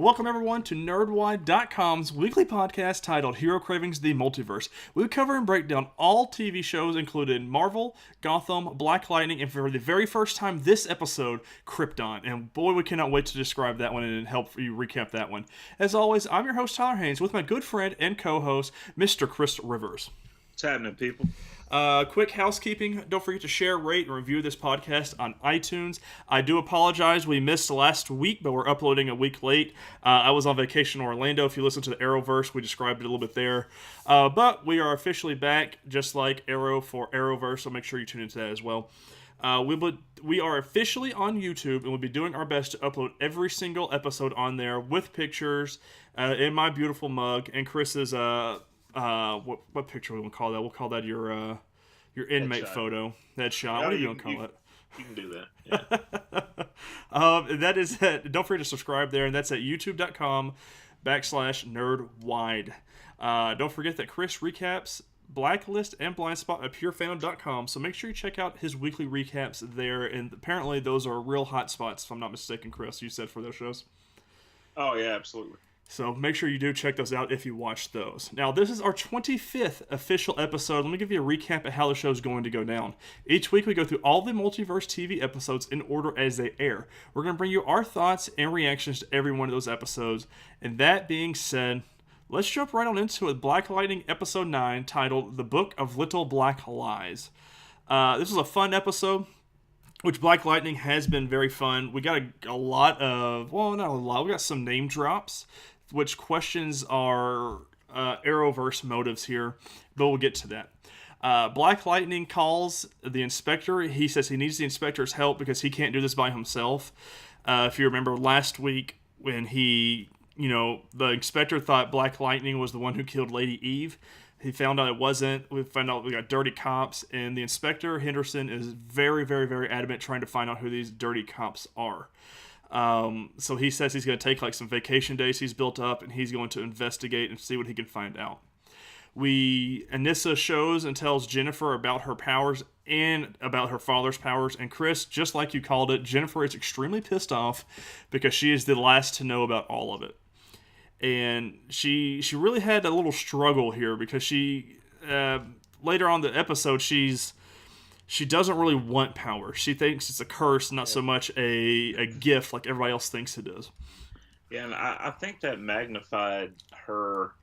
Welcome everyone to Nerdwide.com's weekly podcast titled Hero Cravings: The Multiverse. We cover and break down all TV shows including Marvel, Gotham, Black Lightning, and for the very first time this episode, Krypton. And boy, we cannot wait to describe that one and help you recap that one. As always, I'm your host Tyler Haynes with my good friend and co-host, Mr. Chris Rivers. What's happening, people? Quick housekeeping. Don't forget to share, rate, and review this podcast on iTunes. I do apologize. We missed last week, but we're uploading a week late. I was on vacation in Orlando. If you listen to the Arrowverse, we described it a little bit there. But we are officially back, just like Arrow for Arrowverse, so make sure you tune into that as well. We are officially on YouTube, and we'll be doing our best to upload every single episode on there with pictures, in my beautiful mug, and Chris's... what picture we want to call that? We'll call that your inmate Headshot. photo. Headshot. What do you want to call it? You can do that. Yeah. That is it. Don't forget to subscribe there, and that's at youtube.com/nerdwide. Don't forget that Chris recaps Blacklist and Blindspot at purefandom.com, so make sure you check out his weekly recaps there, and apparently those are real hot spots, if I'm not mistaken, Chris, you said for those shows. Oh, yeah, absolutely. So make sure you do check those out if you watch those. Now, this is our 25th official episode. Let me give you a recap of how the show is going to go down. Each week, we go through all the Multiverse TV episodes in order as they air. We're going to bring you our thoughts and reactions to every one of those episodes. And that being said, let's jump right on into it. Black Lightning Episode 9, titled The Book of Little Black Lies. This was a fun episode, which Black Lightning has been very fun. We got a lot of, well, not a lot, we got some name drops, which questions our Arrowverse motives here, but we'll get to that. Black Lightning calls the inspector. He says he needs the inspector's help because he can't do this by himself. If you remember last week when the inspector thought Black Lightning was the one who killed Lady Eve. He found out it wasn't. We found out we got dirty cops, and the inspector, Henderson, is very, very, very adamant trying to find out who these dirty cops are. So he says he's going to take like some vacation days he's built up, and he's going to investigate and see what he can find out. Anissa shows and tells Jennifer about her powers and about her father's powers, and Chris, just like you called it, Jennifer is extremely pissed off because she is the last to know about all of it. And she really had a little struggle here because she later on in the episode she doesn't really want power. She thinks it's a curse, not so much a gift like everybody else thinks it is. Yeah, and I think that magnified her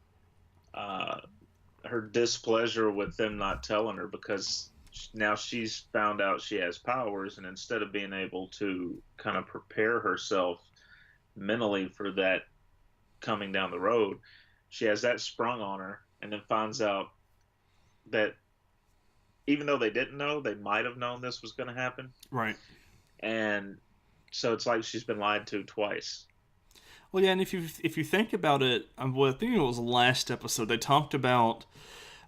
displeasure with them not telling her, because now she's found out she has powers, and instead of being able to kind of prepare herself mentally for that coming down the road, she has that sprung on her, and then finds out that even though they didn't know, they might have known this was going to happen. Right. And so it's like she's been lied to twice. Well, yeah, and if you think about it, well, I think it was last episode, they talked about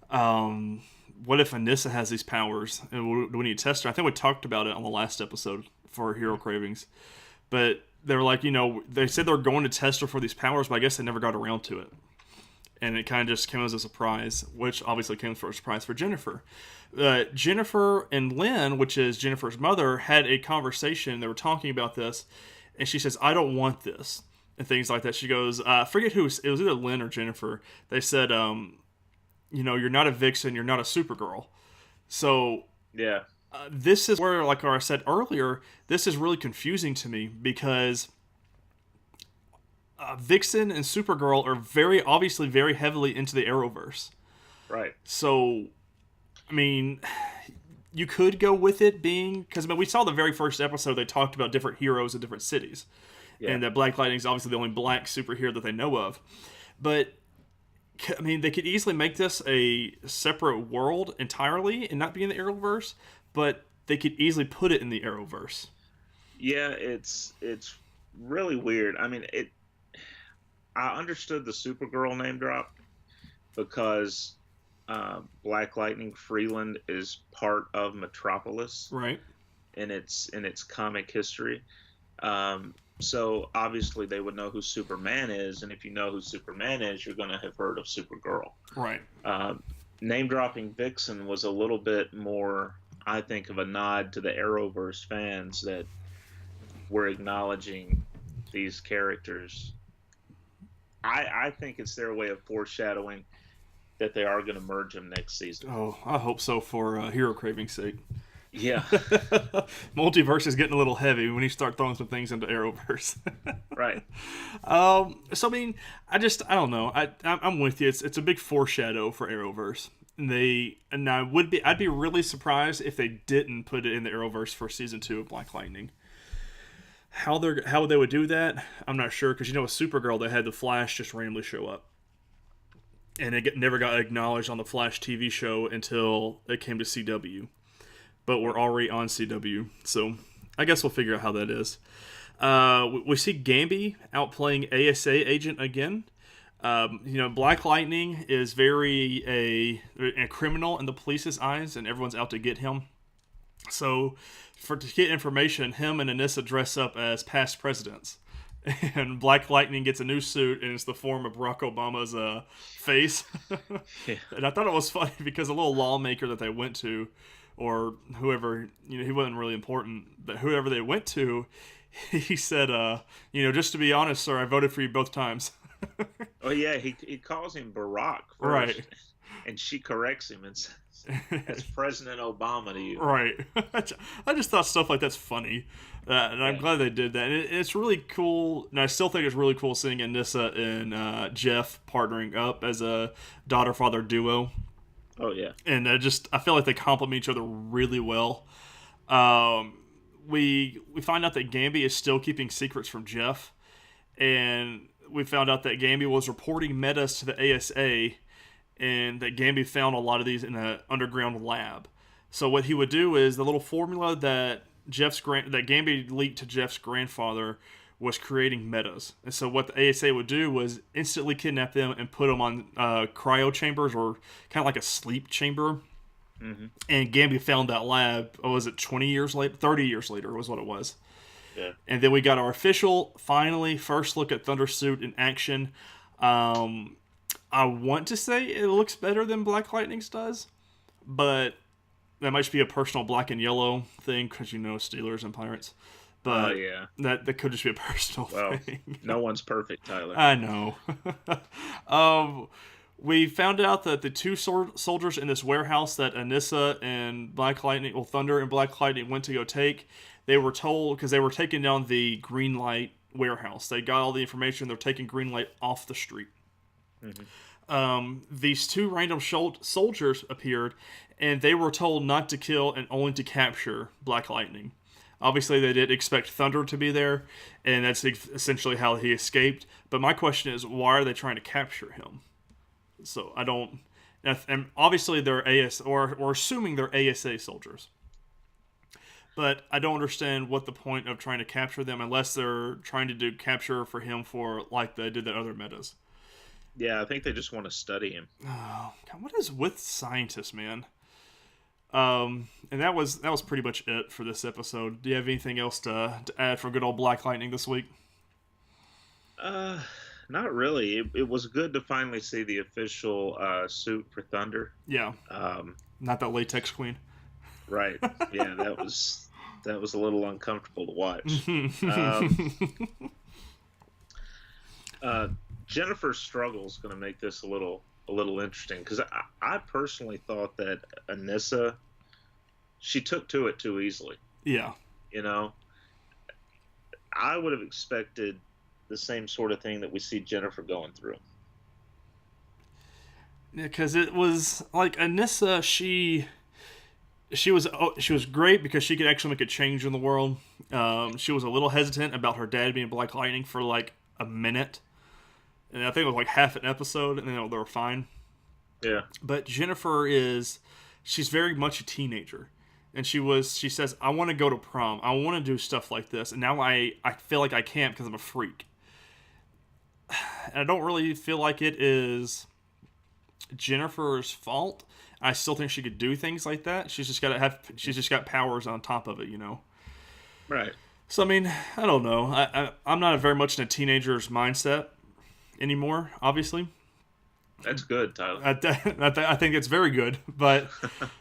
what if Anissa has these powers, and do we need to test her? I think we talked about it on the last episode for Hero Cravings. But they were like, they said they were going to test her for these powers, but I guess they never got around to it. And it kind of just came as a surprise, which obviously came for a surprise for Jennifer. Jennifer and Lynn, which is Jennifer's mother, had a conversation. They were talking about this, and she says, I don't want this, and things like that. She goes, forget who, it was either Lynn or Jennifer. They said, you're not a vixen, you're not a Supergirl. So yeah. This is where, like I said earlier, this is really confusing to me because Vixen and Supergirl are obviously very heavily into the Arrowverse. Right. So, I mean, you could go with it being, because we saw the very first episode, they talked about different heroes in different cities. Yeah. And that Black Lightning is obviously the only black superhero that they know of. But, I mean, they could easily make this a separate world entirely and not be in the Arrowverse, but they could easily put it in the Arrowverse. Yeah, it's really weird. I mean, I understood the Supergirl name drop because Black Lightning Freeland is part of Metropolis, right? In its comic history. So obviously they would know who Superman is, and if you know who Superman is, you're going to have heard of Supergirl. Right. Name dropping Vixen was a little bit more, I think, of a nod to the Arrowverse fans that were acknowledging these characters I think it's their way of foreshadowing that they are going to merge them next season. Oh, I hope so for Hero Craving's sake. Yeah, Multiverse is getting a little heavy when you start throwing some things into Arrowverse. right. So I mean, I don't know. I'm with you. It's a big foreshadow for Arrowverse. I'd be really surprised if they didn't put it in the Arrowverse for season 2 of Black Lightning. How they would do that, I'm not sure, because with Supergirl they had the Flash just randomly show up, and it never got acknowledged on the Flash TV show until it came to CW. But we're already on CW, so I guess we'll figure out how that is. We see Gambi outplaying ASA agent again. Black Lightning is very a criminal in the police's eyes, and everyone's out to get him. So, to get information, him and Anissa dress up as past presidents. And Black Lightning gets a new suit, and it's the form of Barack Obama's face. Yeah. And I thought it was funny because a little lawmaker that they went to, or whoever, he wasn't really important, but whoever they went to, he said, just to be honest, sir, I voted for you both times. Oh yeah, he calls him Barack first, Right. And she corrects him and says, "That's President Obama to you." Right. I just thought stuff like that's funny, and I'm glad they did that. And it's really cool, and I still think it's really cool seeing Anissa and Jeff partnering up as a daughter-father duo. Oh yeah. And I feel like they complement each other really well. We find out that Gambi is still keeping secrets from Jeff, and we found out that Gambi was reporting metas to the ASA, and that Gambi found a lot of these in an underground lab. So what he would do is the little formula that that Gambi leaked to Jeff's grandfather was creating metas. And so what the ASA would do was instantly kidnap them and put them on cryo chambers, or kind of like a sleep chamber. Mm-hmm. And Gambi found that lab, was it 20 years later? 30 years later was what it was. Yeah. And then we got our official, finally, first look at Thundersuit in action. I want to say it looks better than Black Lightning's does, but that might just be a personal black and yellow thing, because Steelers and Pirates. But yeah, that could just be a personal thing. No one's perfect, Tyler. I know. We found out that the two soldiers in this warehouse that Anissa and Thunder and Black Lightning went to go take, they were told, because they were taking down the Green Light warehouse. They got all the information. They're taking Green Light off the street. Mm-hmm. These two random soldiers appeared, and they were told not to kill and only to capture Black Lightning. Obviously, they did expect Thunder to be there, and that's essentially how he escaped. But my question is, why are they trying to capture him? So I don't. And obviously, they're or assuming they're ASA soldiers. But I don't understand what the point of trying to capture them, unless they're trying to do capture for him for like they did the other metas. Yeah, I think they just want to study him. Oh, God, what is with scientists, man? And that was pretty much it for this episode. Do you have anything else to add for good old Black Lightning this week? Not really. It was good to finally see the official suit for Thunder. Yeah. Not that latex queen. Right. Yeah, that was a little uncomfortable to watch. Jennifer's struggle is going to make this a little interesting, because I personally thought that Anissa, she took to it too easily. Yeah. I would have expected the same sort of thing that we see Jennifer going through. Yeah, because it was like Anissa, she was great because she could actually make a change in the world. She was a little hesitant about her dad being Black Lightning for like a minute. And I think it was like half an episode, and then they were fine. Yeah. But Jennifer she's very much a teenager. And she says, I want to go to prom. I want to do stuff like this. And now I feel like I can't because I'm a freak. And I don't really feel like it is Jennifer's fault. I still think she could do things like that. She's just got powers on top of it, Right. So, I mean, I don't know. I'm not very much in a teenager's mindset anymore, obviously. That's good, Tyler. I think it's very good, but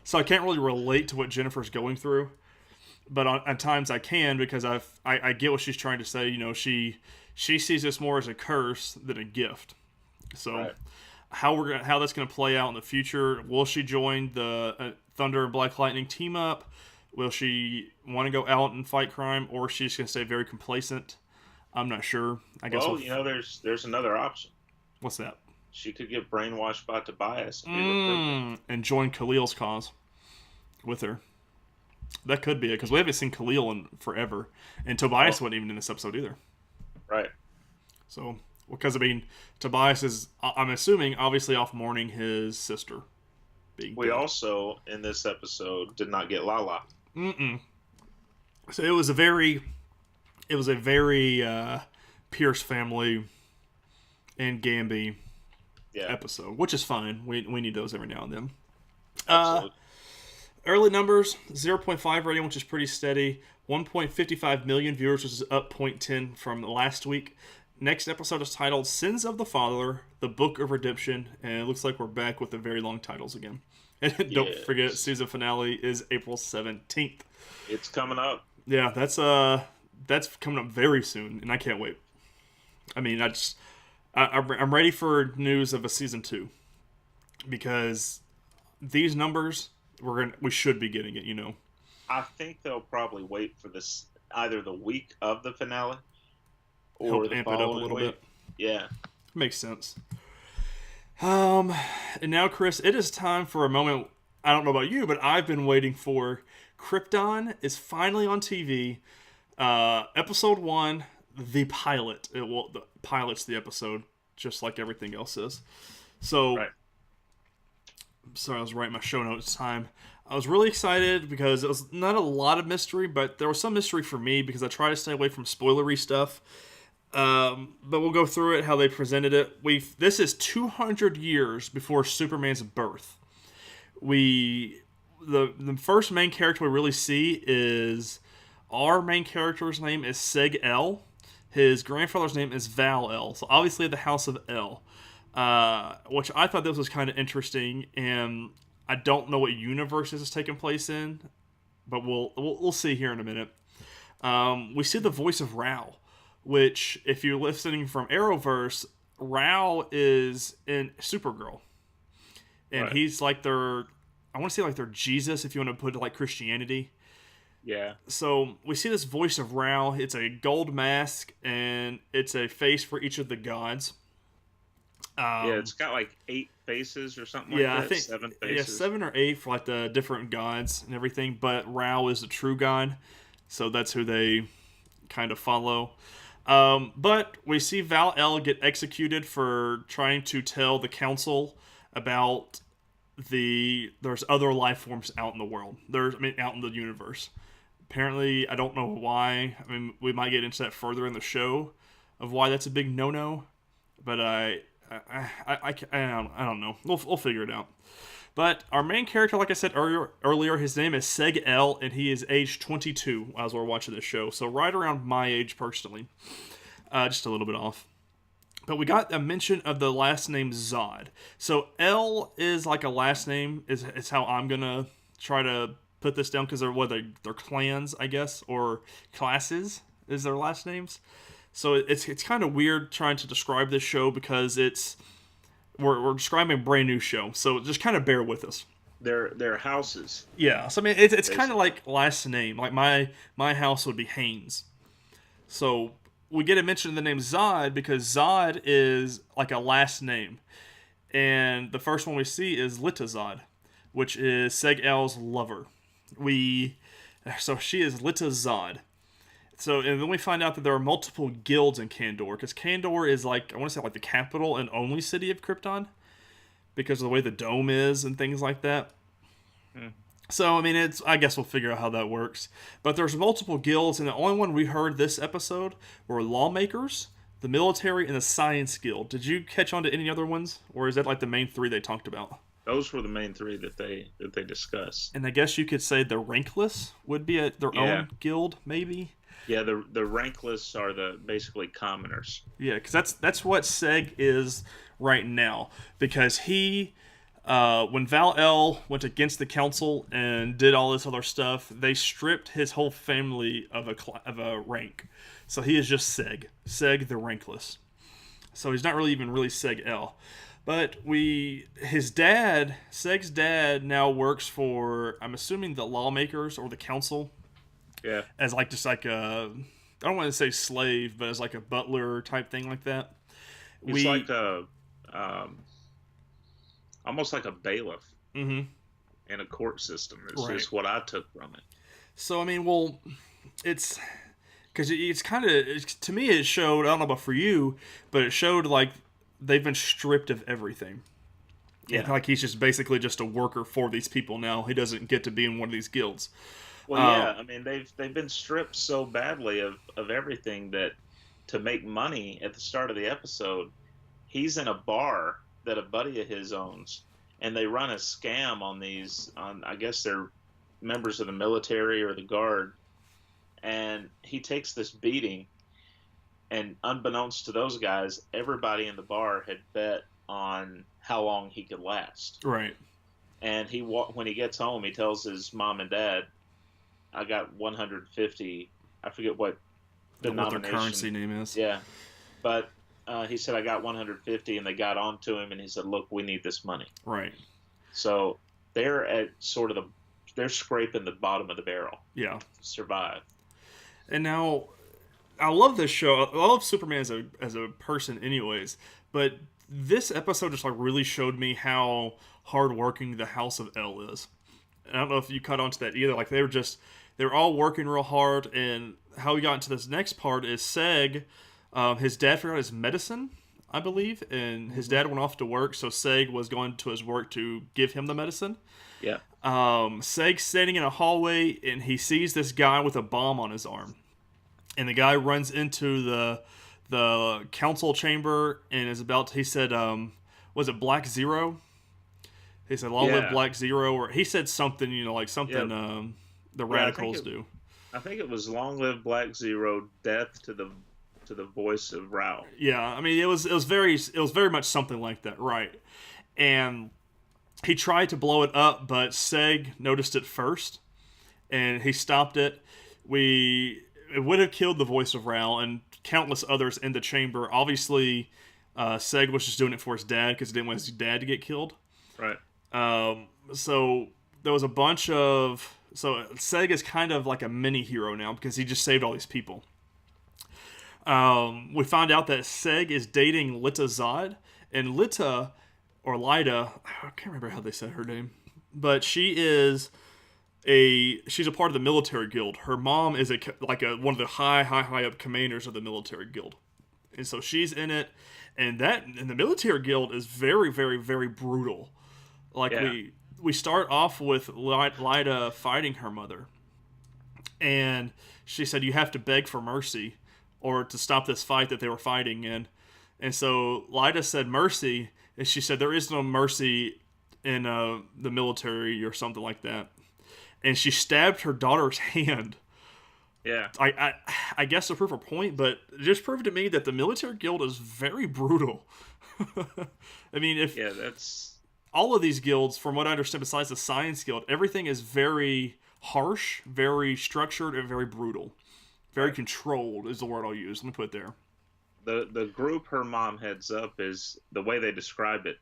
so I can't really relate to what Jennifer's going through. but at times I can because I get what she's trying to say. You know, she sees this more as a curse than a gift. So Right. how that's gonna play out in the future? Will she join the Thunder and Black Lightning team up? Will she want to go out and fight crime, or is she just gonna stay very complacent? I'm not sure. I guess. Well, there's another option. What's that? She could get brainwashed by Tobias and be with Krypton. And join Khalil's cause with her. That could be it, because we haven't seen Khalil in forever. And Tobias wasn't even in this episode either. Right. So, because, I mean, Tobias is, I'm assuming, obviously off mourning his sister. We also, in this episode, did not get Lala. So it was a very Pierce family and Gamby episode, which is fine. We need those every now and then. Absolutely. Early numbers, 0.5 rating, which is pretty steady. 1.55 million viewers, which is up 0.10 from last week. Next episode is titled Sins of the Father, The Book of Redemption, and it looks like we're back with the very long titles again. And don't forget, season finale is April 17th. It's coming up. Yeah, that's coming up very soon, and I can't wait. I mean, I'm ready for news of a season 2, because these numbers we should be getting it, you know. I think they'll probably wait for this either the week of the finale or help the amp it up a little week. bit. Yeah, makes sense. And now, Chris, it is time for a moment. I don't know about you, but I've been waiting for. Krypton is finally on TV. Episode 1, the pilot. The pilot's the episode, just like everything else is. So, right. Sorry, I was writing my show notes time. I was really excited because it was not a lot of mystery, but there was some mystery for me because I try to stay away from spoilery stuff. But we'll go through it, how they presented it. This is 200 years before Superman's birth. The first main character we really see is our main character's name is S.H.I.E.L.D. His grandfather's name is Val-El. So obviously the House of El. Which I thought this was kind of interesting, and I don't know what universe this is taking place in, but we'll see here in a minute. We see the voice of Rao, which, if you're listening from Arrowverse, Rao is in Supergirl, and right. he's like I want to say like their Jesus, if you want to put it like Christianity. Yeah. So we see this voice of Rao. It's a gold mask, and it's a face for each of the gods. It's got like 8 faces or something like that. I think 7 faces. Yeah, 7 or 8 for like the different gods and everything. But Rao is the true god, so that's who they kind of follow. But we see Val-El get executed for trying to tell the council about there's other life forms out in the world. Out in the universe. Apparently, I don't know why. I mean, we might get into that further in the show of why that's a big no-no. But I don't know. We'll figure it out. But our main character, like I said earlier, his name is S.H.I.E.L.D. and he is age 22 as we're watching this show. So right around my age personally. Just a little bit off. But we got a mention of the last name Zod. So L is like a last name, is how I'm going to try to put this down, because they're clans, I guess, or classes is their last names. So it's kind of weird trying to describe this show because we're describing a brand new show. So just kind of bear with us. They're houses. Yeah. So I mean, it's kind of like last name. Like my house would be Haynes. So we get a mention of the name Zod because Zod is like a last name. And the first one we see is Litazod, which is Seg-El's lover. So she is Litazod. So, and then we find out that there are multiple guilds in Kandor, because Kandor is like, I want to say like the capital and only city of Krypton, because of the way the dome is and things like that. So, I mean, I guess we'll figure out how that works. But there's multiple guilds, and the only one we heard this episode were lawmakers, the military, and the science guild. Did you catch on to any other ones, or is that like the main 3 they talked about? Those were the main 3 that they discussed. And I guess you could say the rankless would be their own guild, maybe. Yeah, the rankless are the basically commoners. Yeah, because that's what Seg is right now, because he When Val-El went against the council and did all this other stuff, they stripped his whole family of a rank. So he is just Seg the Rankless. So he's not really even really Seg-El. But Seg's dad now works for, I'm assuming, the lawmakers or the council, Yeah. as like just like a, I don't want to say slave, but as like a butler type thing like that. He's like a um, almost like a bailiff Mm-hmm. in a court system. Right. Is what I took from it. So I mean, well, it's because it's kind of, to me it showed, I don't know about for you, but it showed like they've been stripped of everything. Yeah. Like he's just basically just a worker for these people now. He doesn't get to be in one of these guilds. Well, yeah. I mean, they've been stripped so badly of everything that to make money at the start of the episode, he's in a bar that a buddy of his owns, and they run a scam on these. On I guess they're members of the military or the guard, and he takes this beating. And unbeknownst to those guys, everybody in the bar had bet on how long he could last. Right. And when he gets home, he tells his mom and dad, "I got 150." I forget what the currency name is. Yeah, but he said, "I got 150," and they got on to him, and he said, "Look, we need this money." Right. So they're at they're scraping the bottom of the barrel. Yeah. To survive. And now, I love this show. I love Superman as a person, anyways. But this episode just like really showed me how hardworking the House of El is. And I don't know if you caught on to that either. Like they're all working real hard. And how we got into this next part is Seg, his dad forgot his medicine, I believe, and his dad went off to work. So Seg was going to his work to give him the medicine. Yeah. Seg's standing in a hallway and he sees this guy with a bomb on his arm. And the guy runs into the council chamber and is about to, he said, was it Black Zero? He said, "Long live Black Zero," or he said something, like something the radicals do. I think it was "Long live Black Zero, death to the voice of Rao." Yeah, I mean it was very much something like that, right? And he tried to blow it up, but Seg noticed it first, and he stopped it. It would have killed the voice of Rao and countless others in the chamber. Obviously, Seg was just doing it for his dad because he didn't want his dad to get killed. Right. So there was a bunch of... So Seg is kind of like a mini hero now because he just saved all these people. We find out that Seg is dating Lita Zod. And Lita, or Lida, I can't remember how they said her name, but she's a part of the military guild. Her mom is one of the high up commanders of the military guild, and so she's in it. And the military guild is very, very, very brutal. We start off with Lida fighting her mother, and she said you have to beg for mercy or to stop this fight that they were fighting in. And so Lida said mercy, and she said there is no mercy in the military or something like that. And she stabbed her daughter's hand. Yeah. I guess to prove her point, but it just proved to me that the military guild is very brutal. I mean, that's all of these guilds, from what I understand, besides the Science Guild, everything is very harsh, very structured, and very brutal. Very controlled is the word I'll use. Let me put it there. The group her mom heads up is, the way they describe it,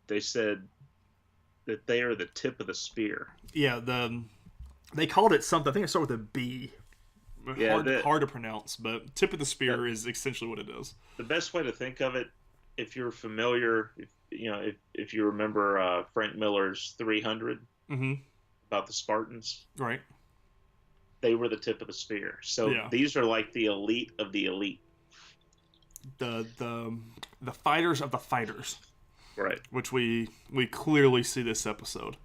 they said that they are the tip of the spear. Yeah, they called it something. I think it started with a B. Hard to pronounce, but tip of the spear is essentially what it is. The best way to think of it, if you're familiar, if you remember Frank Miller's 300 about the Spartans, right? They were the tip of the spear. So these are like the elite of the elite. The fighters of the fighters. Right. Which we clearly see this episode.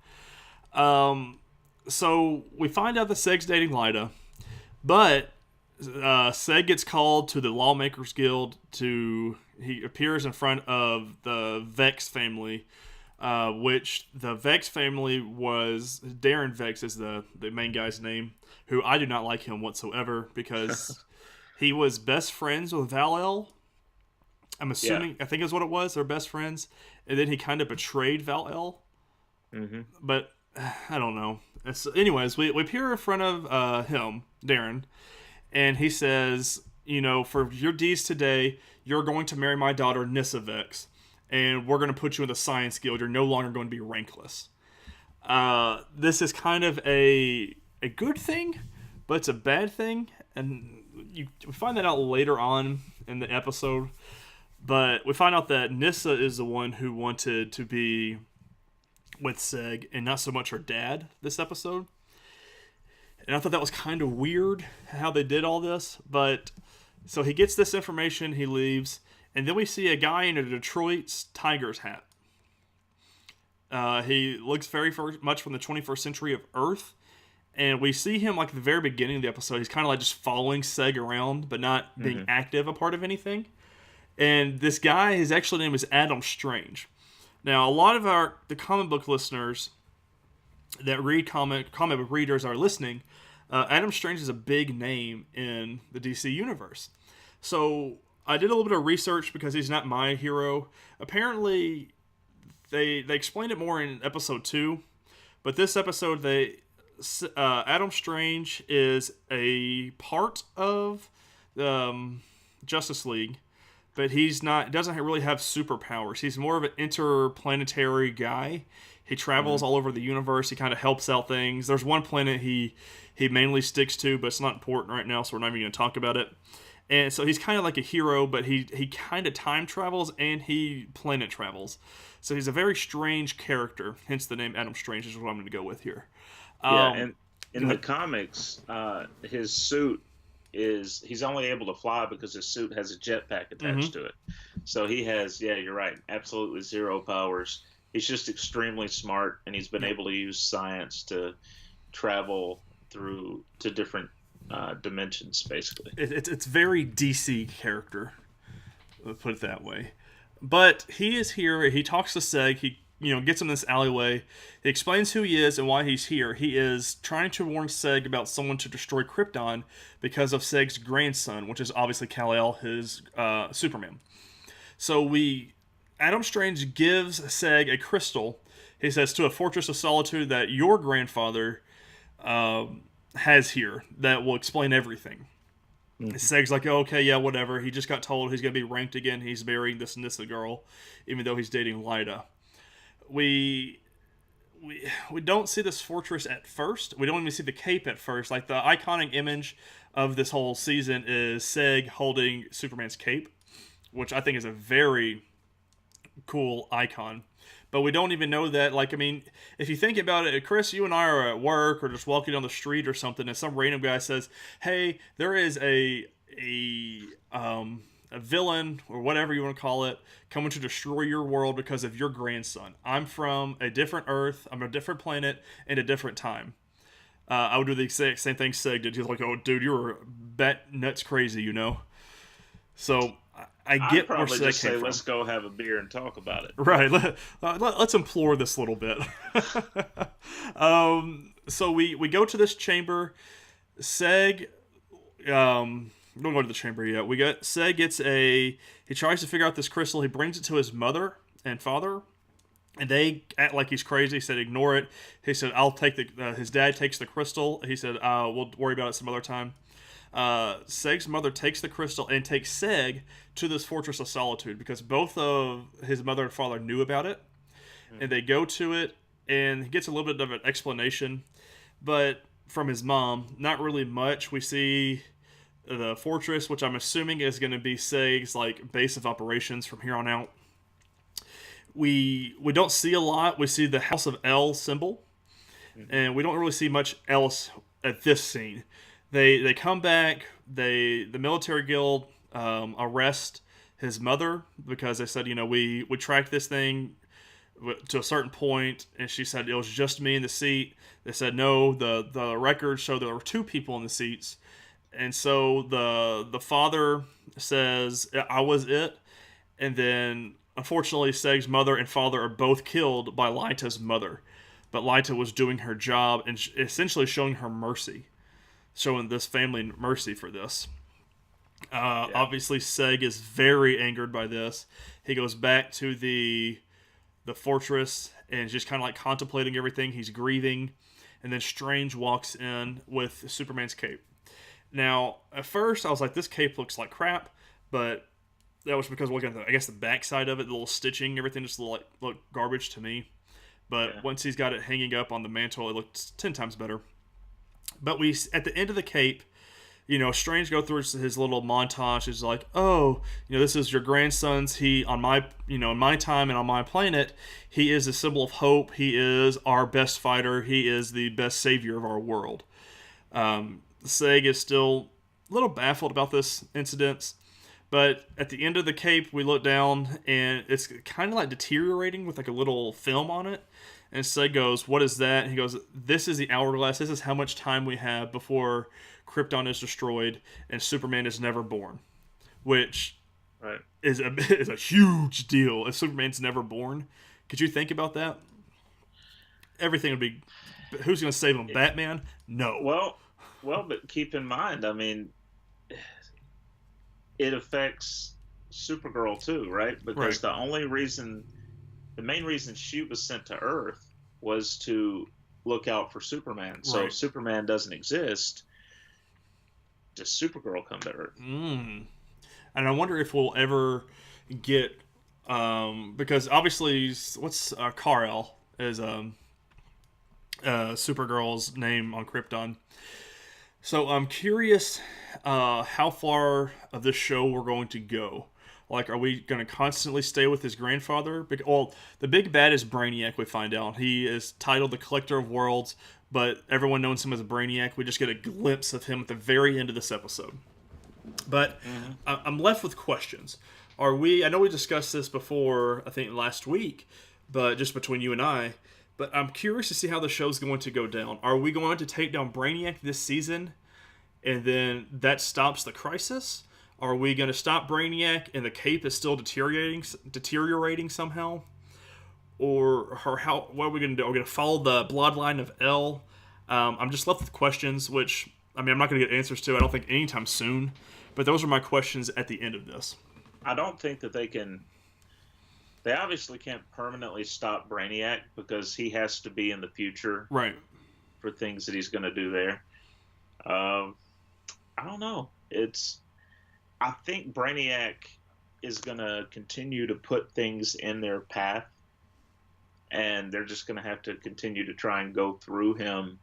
So we find out that Seg's dating Lida, but Seg gets called to the Lawmakers Guild he appears in front of the Vex family, which the Vex family was, Darren Vex is the main guy's name, who I do not like him whatsoever because he was best friends with Val-El. I'm Yeah. assuming, I think is what it was. They're best friends, and then he kind of betrayed Val-El. Mm-hmm. But I don't know. Anyways, we appear in front of him, Darren, and he says, for your deeds today, you're going to marry my daughter Nisavex, and we're going to put you in the Science Guild. You're no longer going to be rankless. This is kind of a good thing, but it's a bad thing, and you find that out later on in the episode. But we find out that Nissa is the one who wanted to be with Seg, and not so much her dad this episode. And I thought that was kind of weird how they did all this. But so he gets this information, he leaves, and then we see a guy in a Detroit Tigers hat. He looks very much from the 21st century of Earth. And we see him like at the very beginning of the episode. He's kind of like just following Seg around, but not being active a part of anything. And this guy, his actual name is Adam Strange. Now, a lot of the comic book listeners that read comic book readers are listening. Adam Strange is a big name in the DC universe. So I did a little bit of research because he's not my hero. Apparently, they explained it more in episode 2, but this episode Adam Strange is a part of the Justice League, but doesn't really have superpowers. He's more of an interplanetary guy. He travels all over the universe. He kind of helps out things. There's one planet he mainly sticks to, but it's not important right now, so we're not even going to talk about it. And so he's kind of like a hero, but he kind of time travels and he planet travels. So he's a very strange character, hence the name Adam Strange is what I'm going to go with here. And in the comics, his suit he's only able to fly because his suit has a jetpack attached to it. So he has, you're right, absolutely zero powers. He's just extremely smart, and he's been able to use science to travel through to different dimensions, basically. It's very DC character, let's put it that way. But he is here. He talks to Seg. He gets in this alleyway. He explains who he is and why he's here. He is trying to warn Seg about someone to destroy Krypton because of Seg's grandson, which is obviously Kal-El, his Superman. So Adam Strange gives Seg a crystal. He says, to a fortress of solitude that your grandfather has here that will explain everything. Seg's like, oh, okay, yeah, whatever. He just got told he's going to be ranked again. He's marrying this Nissa girl, even though he's dating Lyda. We don't see this fortress at first. We don't even see the cape at first. Like, the iconic image of this whole season is Seg holding Superman's cape, which I think is a very cool icon. But we don't even know that. Like, I mean, if you think about it, Chris, you and I are at work or just walking down the street or something, and some random guy says, hey, there is a villain, or whatever you want to call it, coming to destroy your world because of your grandson. I'm from a different Earth, I'm a different planet, in a different time. I would do the exact same thing Seg did. He's like, oh, dude, you're bat nuts crazy, So I get where Seg just came say, from. let's go have a beer and talk about it. Right. Let's implore this a little bit. So we go to this chamber. Seg... don't go to the chamber yet. He tries to figure out this crystal. He brings it to his mother and father, and they act like he's crazy. He said, ignore it. He said, I'll take his dad takes the crystal. He said, we'll worry about it some other time. Seg's mother takes the crystal and takes Seg to this fortress of solitude because both of his mother and father knew about it. And they go to it, and he gets a little bit of an explanation, but from his mom, not really much. We see the fortress, which I'm assuming is going to be Seg's like base of operations from here on out. We don't see a lot. We see the House of L symbol, and we don't really see much else at this scene. They come back. The military guild arrest his mother because they said, we tracked this thing to a certain point, and she said it was just me in the seat. They said no. The records show there were 2 people in the seats. And so the father says, I was it. And then, unfortunately, Seg's mother and father are both killed by Lyta's mother. But Lyta was doing her job and essentially showing her mercy. Showing this family mercy for this. Obviously, Seg is very angered by this. He goes back to the fortress and is just kind of like contemplating everything. He's grieving, and then Strange walks in with Superman's cape. Now, at first, I was like, this cape looks like crap, but that was because looking at the backside of it, the little stitching, everything just looked garbage to me. But once he's got it hanging up on the mantle, it looks 10 times better. But at the end of the cape, Strange go through his little montage. He's like, oh, this is your grandson's. He, on my, in my time and on my planet, he is a symbol of hope. He is our best fighter. He is the best savior of our world. Seg is still a little baffled about this incident. But at the end of the cape, we look down, and it's kind of like deteriorating with like a little film on it. And Seg goes, what is that? And he goes, this is the hourglass. This is how much time we have before Krypton is destroyed and Superman is never born. Which is a huge deal if Superman's never born. Could you think about that? Everything would be... Who's going to save him? Batman? No. Well, but keep in mind, I mean, it affects Supergirl too, right? Because the main reason she was sent to Earth was to look out for Superman. So if Superman doesn't exist, does Supergirl come to Earth? And I wonder if we'll ever get... because obviously, what's Kal-El is Supergirl's name on Krypton. So I'm curious how far of this show we're going to go. Like, are we going to constantly stay with his grandfather? Well, the big bad is Brainiac, we find out. He is titled the Collector of Worlds, but everyone knows him as Brainiac. We just get a glimpse of him at the very end of this episode. But I'm left with questions. I know we discussed this before, I think last week, but just between you and I, but I'm curious to see how the show's going to go down. Are we going to take down Brainiac this season, and then that stops the crisis? Are we going to stop Brainiac and the cape is still deteriorating somehow? Or what are we going to do? Are we going to follow the bloodline of El? I'm just left with questions, which, I mean, I'm not going to get answers to, I don't think, anytime soon. But those are my questions at the end of this. I don't think that they can... They obviously can't permanently stop Brainiac because he has to be in the future. Right. For things that he's going to do there. I don't know. I think Brainiac is going to continue to put things in their path, and they're just going to have to continue to try and go through him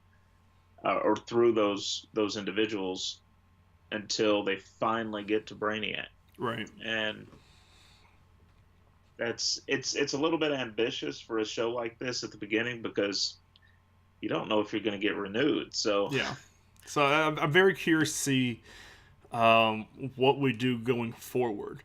or through those individuals until they finally get to Brainiac. Right. And it's a little bit ambitious for a show like this at the beginning because you don't know if you're going to get renewed. So yeah. So I'm very curious to see what we do going forward.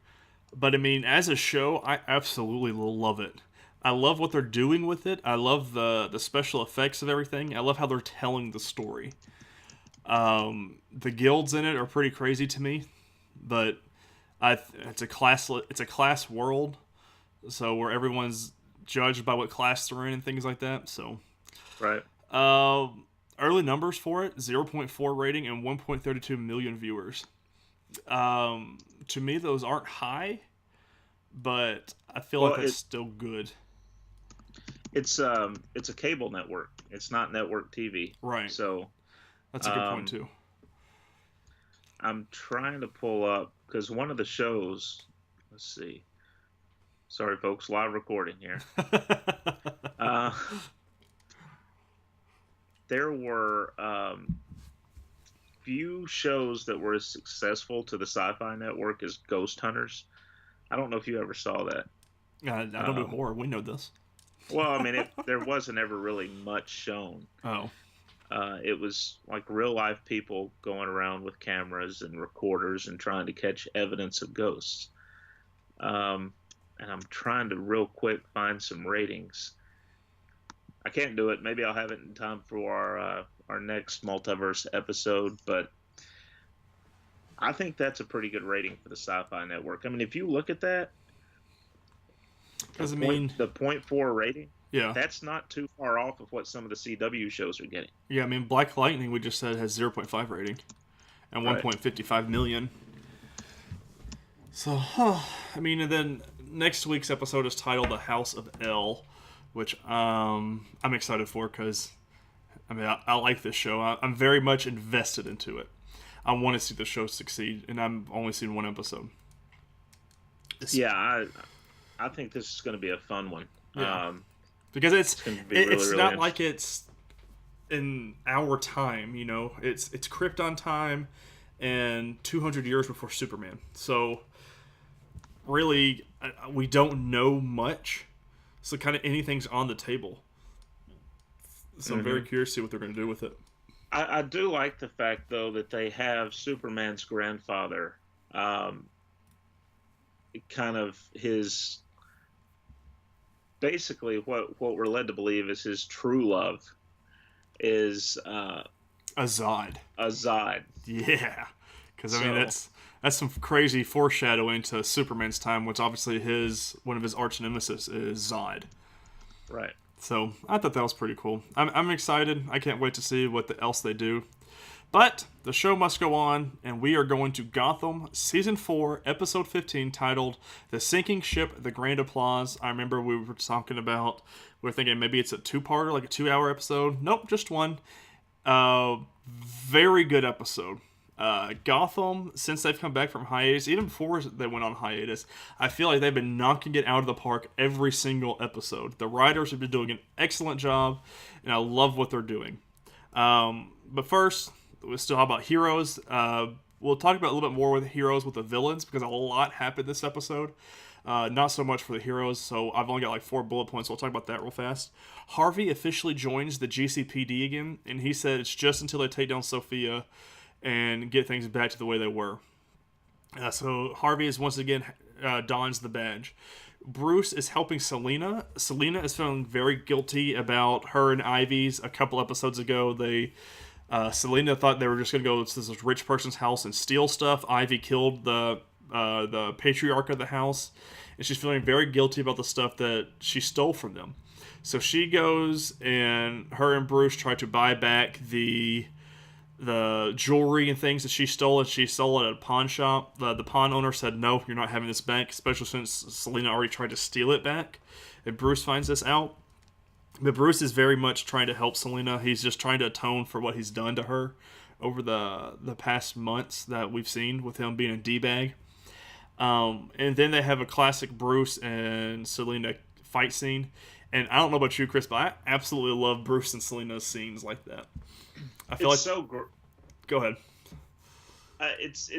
But I mean, as a show, I absolutely love it. I love what they're doing with it. I love the special effects of everything. I love how they're telling the story. The guilds in it are pretty crazy to me, but it's a class world, so where everyone's judged by what class they're in and things like that. So, right. Early numbers for it: 0.4 rating and 1.32 million viewers. To me, those aren't high, but I feel like it's still good. It's a cable network. It's not network TV. Right. So that's a good point too. I'm trying to pull up because one of the shows. Let's see. Sorry, folks. Live recording here. There were few shows that were as successful to the Sci-Fi Network as Ghost Hunters. I don't know if you ever saw that. I don't do horror. We know this. Well, I mean, there wasn't ever really much shown. Oh. It was like real life people going around with cameras and recorders and trying to catch evidence of ghosts. And I'm trying to real quick find some ratings. I can't do it. Maybe I'll have it in time for our next Multiverse episode, but I think that's a pretty good rating for the Sci-Fi Network. I mean, if you look at that, the 0.4 rating, yeah, that's not too far off of what some of the CW shows are getting. Yeah, I mean, Black Lightning, we just said, has 0.5 rating and 1.55 million. So, I mean, and then next week's episode is titled "The House of L," which I'm excited for because I mean I like this show. I'm very much invested into it. I want to see the show succeed, and I'm only seen one episode. Yeah, I think this is going to be a fun one. Yeah, because it's going to be really, it's really not like it's in our time, you know. It's Krypton time and 200 years before Superman. So really, we don't know much. So kind of anything's on the table. So I'm very curious to see what they're going to do with it. I do like the fact, though, that they have Superman's grandfather, kind of his, basically what we're led to believe is his true love is Azad. Azad. Yeah, because I mean that's some crazy foreshadowing to Superman's time, which obviously one of his arch nemesis is Zod. Right. So I thought that was pretty cool. I'm excited. I can't wait to see what else they do. But the show must go on, and we are going to Gotham Season 4, Episode 15, titled The Sinking Ship, The Grand Applause. I remember we were talking about, we were thinking maybe it's a two-parter, like a 2-hour episode. Nope, just one. Very good episode. Gotham, since they've come back from hiatus, even before they went on hiatus, I feel like they've been knocking it out of the park every single episode. The writers have been doing an excellent job, and I love what they're doing. But first, we still have about heroes. We'll talk about a little bit more with heroes with the villains, because a lot happened this episode. Not so much for the heroes, so I've only got like 4 bullet points, so we'll talk about that real fast. Harvey officially joins the GCPD again, and he said it's just until they take down Sophia and get things back to the way they were. So Harvey is once again dons the badge. Bruce is helping Selina. Selina is feeling very guilty about her and Ivy's. A couple episodes ago, Selina thought they were just going to go to this rich person's house and steal stuff. Ivy killed the patriarch of the house, and she's feeling very guilty about the stuff that she stole from them. So she goes, and her and Bruce try to buy back the jewelry and things that she stole, and she stole it at a pawn shop. The pawn owner said, no, you're not having this back, especially since Selina already tried to steal it back. And Bruce finds this out. But Bruce is very much trying to help Selina. He's just trying to atone for what he's done to her over the past months that we've seen with him being a D-bag. And then they have a classic Bruce and Selina fight scene. And I don't know about you, Chris, but I absolutely love Bruce and Selina's scenes like that. I feel it's like go ahead. It's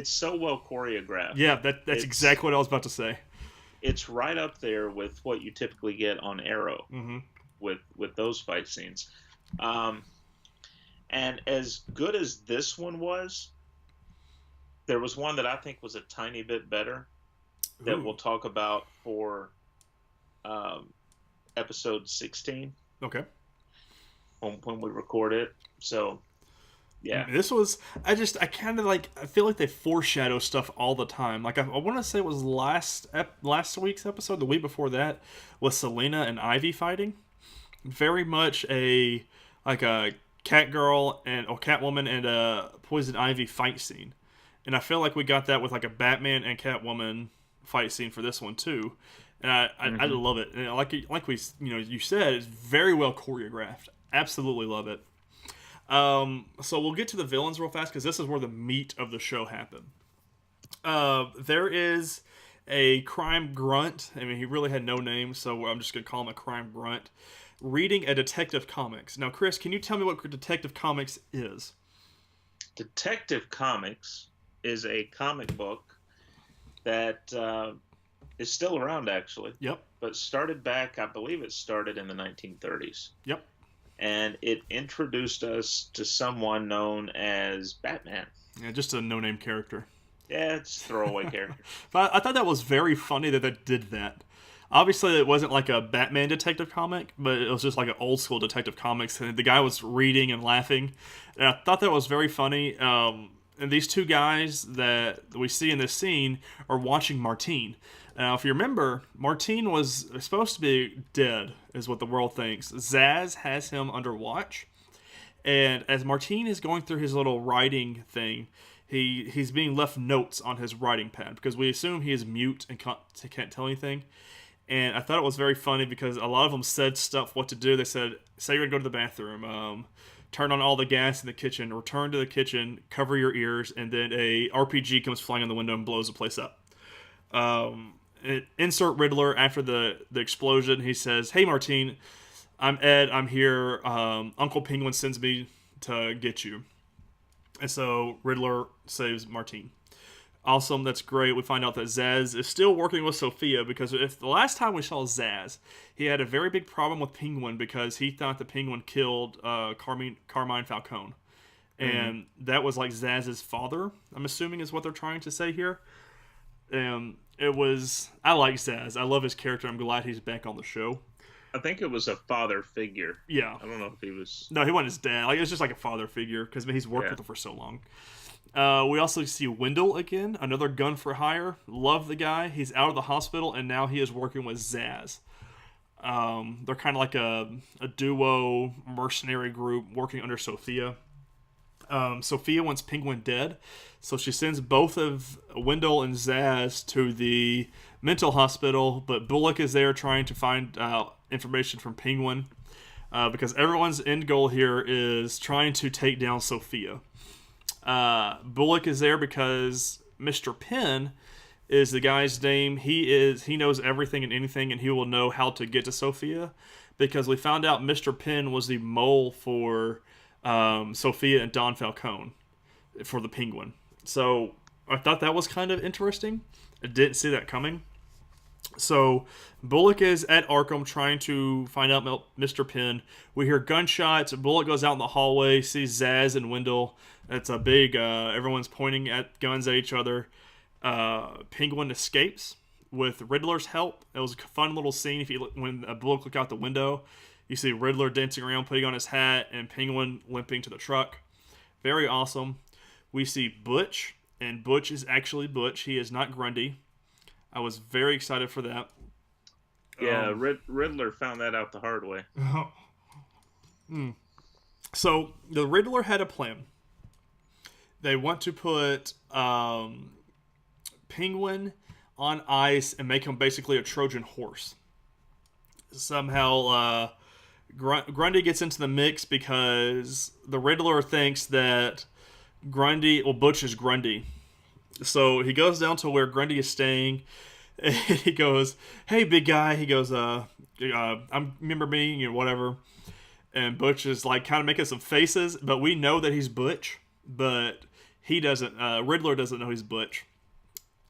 so well choreographed. Yeah, that's exactly what I was about to say. It's right up there with what you typically get on Arrow with those fight scenes. And as good as this one was, there was one that I think was a tiny bit better that we'll talk about for episode 16. Okay. When we record it. So, yeah. This was, I feel like they foreshadow stuff all the time. Like, I want to say it was last week's episode, the week before that, with Selina and Ivy fighting. Very much a Catwoman and a Poison Ivy fight scene. And I feel like we got that with like a Batman and Catwoman fight scene for this one too. And I love it. And like you said, it's very well choreographed. Absolutely love it. So we'll get to the villains real fast, because this is where the meat of the show happened. There is a crime grunt. I mean, he really had no name, so I'm just going to call him a crime grunt. Reading a Detective Comics. Now, Chris, can you tell me what Detective Comics is? Detective Comics is a comic book that is still around, actually. Yep. But started back, I believe it started in the 1930s. Yep. And it introduced us to someone known as Batman. Yeah, just a no-name character. Yeah, it's a throwaway character. But I thought that was very funny that they did that. Obviously, it wasn't like a Batman detective comic, but it was just like an old-school Detective Comics, and the guy was reading and laughing. And I thought that was very funny. And these two guys that we see in this scene are watching Martine. Now, if you remember, Martine was supposed to be dead, is what the world thinks. Zaz has him under watch. And as Martine is going through his little writing thing, he's being left notes on his writing pad because we assume he is mute and can't tell anything. And I thought it was very funny because a lot of them said stuff what to do. They said, say you're going to go to the bathroom, turn on all the gas in the kitchen, return to the kitchen, cover your ears, and then a RPG comes flying on the window and blows the place up. Insert Riddler after the explosion. He says, hey, Martine, I'm Ed. I'm here. Uncle Penguin sends me to get you. And so Riddler saves Martine. Awesome, that's great. We find out that Zsasz is still working with Sophia because if the last time we saw Zsasz, he had a very big problem with Penguin because he thought the Penguin killed Carmine Falcone. And that was like Zaz's father, I'm assuming is what they're trying to say here. It was... I like Zsasz. I love his character. I'm glad he's back on the show. I think it was a father figure. Yeah. I don't know if he was... No, he wasn't his dad. Like, it was just like a father figure because he's worked with him for so long. We also see Wendell again, another gun for hire. Love the guy. He's out of the hospital, and now he is working with Zsasz. They're kind of like a duo mercenary group working under Sophia. Sophia wants Penguin dead, so she sends both of Wendell and Zsasz to the mental hospital, but Bullock is there trying to find out information from Penguin because everyone's end goal here is trying to take down Sophia. Bullock is there because Mr. Penn is the guy's name. He knows everything and anything, and he will know how to get to Sophia because we found out Mr. Penn was the mole for Sophia and Don Falcone for the Penguin. So I thought that was kind of interesting. I didn't see that coming. So Bullock is at Arkham trying to find out Mr. Penn. We hear gunshots. Bullock goes out in the hallway, sees Zsasz and Wendell. It's a big, everyone's pointing at guns at each other. Penguin escapes with Riddler's help. It was a fun little scene. When Bullock looked out the window, you see Riddler dancing around, putting on his hat, and Penguin limping to the truck. Very awesome. We see Butch, and Butch is actually Butch. He is not Grundy. I was very excited for that. Yeah, Riddler found that out the hard way. So the Riddler had a plan. They want to put Penguin on ice and make him basically a Trojan horse. Somehow Grundy gets into the mix because the Riddler thinks that Butch is Grundy. So he goes down to where Grundy is staying, and he goes, hey, big guy. He goes, remember me, whatever. And Butch is like kind of making some faces, but we know that he's Butch, but he doesn't. Riddler doesn't know he's Butch.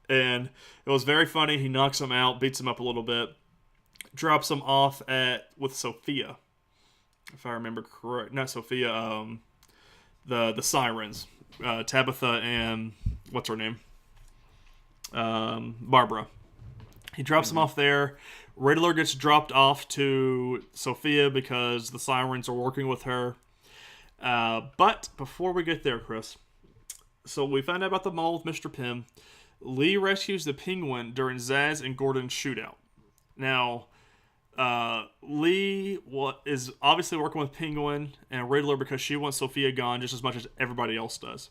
And it was very funny. He knocks him out, beats him up a little bit, drops him off with Sophia, if I remember correct. Not Sophia. The Sirens, Tabitha and what's her name? Barbara. He drops him off there. Riddler gets dropped off to Sophia because the Sirens are working with her. But before we get there, Chris, so we find out about the mall with Mr. Penn. Lee rescues the Penguin during Zsasz and Gordon's shootout. Now, Lee is obviously working with Penguin and Riddler because she wants Sophia gone just as much as everybody else does.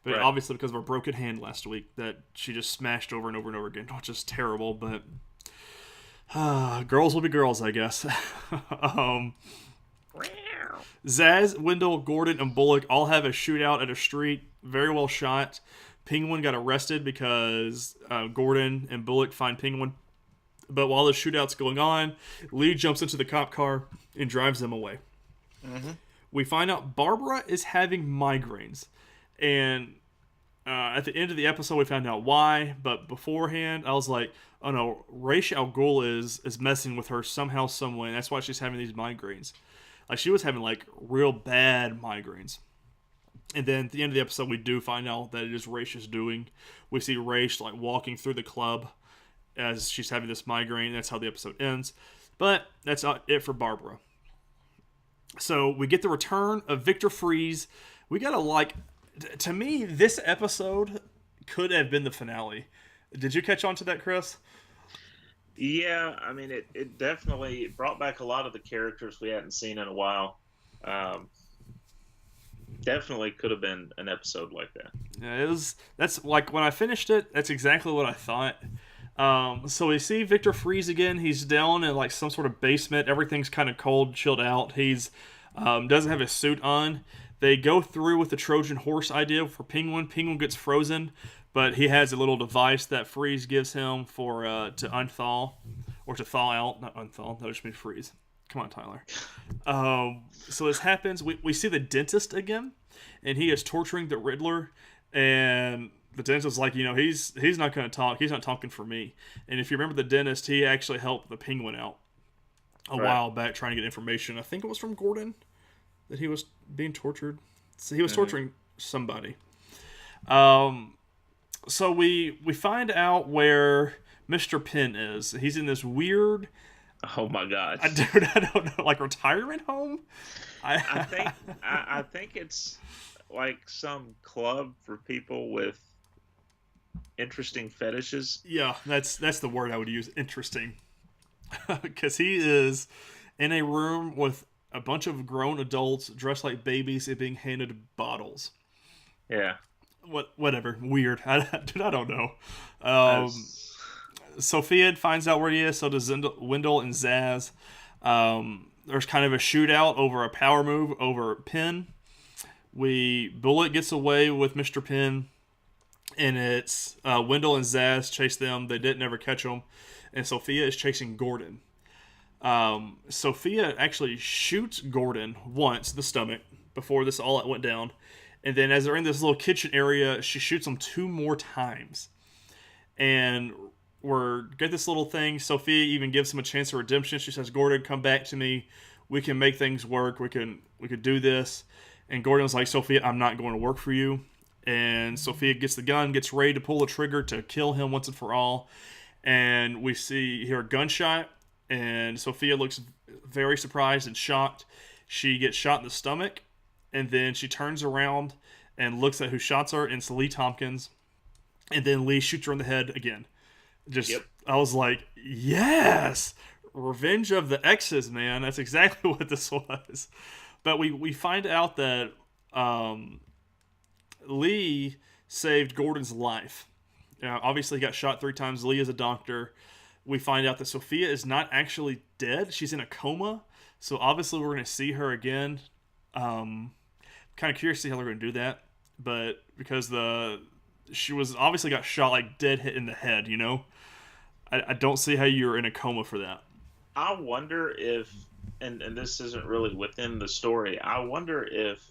But obviously because of her broken hand last week that she just smashed over and over and over again, which is terrible, but girls will be girls, I guess. Zsasz, Wendell, Gordon, and Bullock all have a shootout at a street. Very well shot. Penguin got arrested because Gordon and Bullock find Penguin. But while the shootout's going on, Lee jumps into the cop car and drives them away. Mm-hmm. We find out Barbara is having migraines. And at the end of the episode, we found out why. But beforehand, I was like, oh no, Ra's al Ghul is messing with her somehow, some way. And that's why she's having these migraines. Like, she was having, like, real bad migraines. And then at the end of the episode, we do find out that it is Ra's doing. We see Ra's, like, walking through the club as she's having this migraine. That's how the episode ends. But that's not it for Barbara. So we get the return of Victor Freeze. We gotta, like... To me, this episode could have been the finale. Did you catch on to that, Chris? Yeah, I mean, it definitely brought back a lot of the characters we hadn't seen in a while. Definitely could have been an episode like that. Yeah, it was. That's like when I finished it. That's exactly what I thought. So we see Victor Freeze again. He's down in like some sort of basement. Everything's kind of cold, chilled out. He's doesn't have his suit on. They go through with the Trojan horse idea for Penguin. Penguin gets frozen, but he has a little device that Freeze gives him for to unthaw or to thaw out. Not unthaw. That would just mean freeze. Come on, Tyler. So this happens. We see the dentist again, and he is torturing the Riddler, and the dentist's like, he's not going to talk. He's not talking for me. And if you remember the dentist, he actually helped the Penguin out a while back trying to get information. I think it was from Gordon that he was being tortured. So he was torturing somebody. So we find out where Mr. Penn is. He's in this weird... Oh my gosh! I don't know, like retirement home. I think it's like some club for people with interesting fetishes. Yeah, that's the word I would use. Interesting, because he is in a room with a bunch of grown adults dressed like babies and being handed bottles. Yeah. Whatever. Weird. I don't know. Sophia finds out where he is, so does Wendell and Zaz. There's kind of a shootout over a power move over Penn. Bullet gets away with Mr. Penn, and it's Wendell and Zaz chase them. They didn't ever catch them, and Sophia is chasing Gordon. Sophia actually shoots Gordon once in the stomach before this all went down, and then as they're in this little kitchen area, she shoots him 2 more times, and get this little thing. Sophia even gives him a chance of redemption. She says, "Gordon, come back to me. We can make things work. We could do this." And Gordon's like, "Sophia, I'm not going to work for you." And Sophia gets the gun, gets ready to pull the trigger to kill him once and for all. And we hear a gunshot, and Sophia looks very surprised and shocked. She gets shot in the stomach, and then she turns around and looks at who shots her, and it's Lee Tompkins. And then Lee shoots her in the head again. I was like, yes! Revenge of the X's, man. That's exactly what this was. But we find out that Lee saved Gordon's life. Obviously, he got shot 3 times. Lee is a doctor. We find out that Sophia is not actually dead. She's in a coma. So obviously, we're going to see her again. Kind of curious to see how they're going to do that. But because she was obviously got shot like dead hit in the head, I don't see how you're in a coma for that. I wonder if, and this isn't really within the story, I wonder if,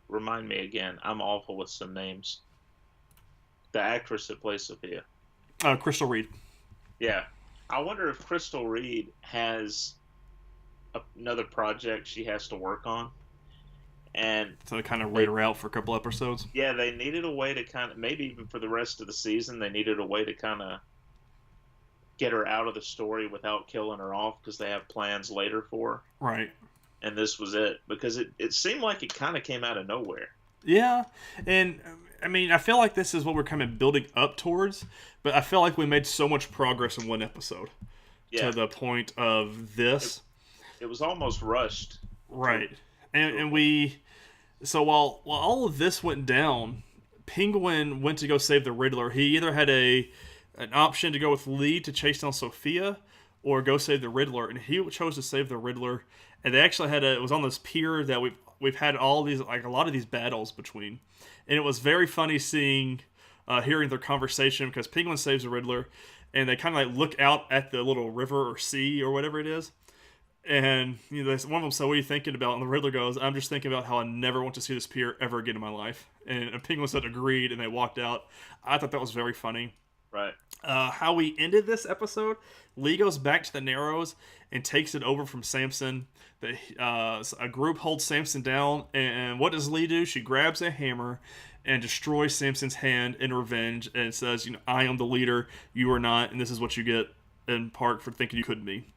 remind me again, I'm awful with some names. The actress that plays Sophia. Crystal Reed. Yeah. I wonder if Crystal Reed has another project she has to work on. And so they kind of wait her out for a couple episodes. Yeah, they needed a way to kind of, maybe even for the rest of the season, they needed a way to kind of get her out of the story without killing her off, because they have plans later for her. Right. And this was it, because it seemed like it kind of came out of nowhere. Yeah, and I mean, I feel like this is what we're kind of building up towards, but I feel like we made so much progress in one episode to the point of this. It was almost rushed. Right. And so while all of this went down, Penguin went to go save the Riddler. He either had an option to go with Lee to chase down Sophia or go save the Riddler, and he chose to save the Riddler. And they actually it was on this pier that we've had all these, like a lot of these battles between. And it was very funny hearing their conversation, because Penguin saves the Riddler and they kind of like look out at the little river or sea or whatever it is. And one of them said, "What are you thinking about?" And the Riddler goes, "I'm just thinking about how I never want to see this pier ever again in my life." And Penguin said agreed, and they walked out. I thought that was very funny. Right. How we ended this episode, Lee goes back to the Narrows and takes it over from Samson. A group holds Samson down, and what does Lee do? She grabs a hammer and destroys Samson's hand in revenge, and says, "I am the leader, you are not, and this is what you get in part for thinking you couldn't be."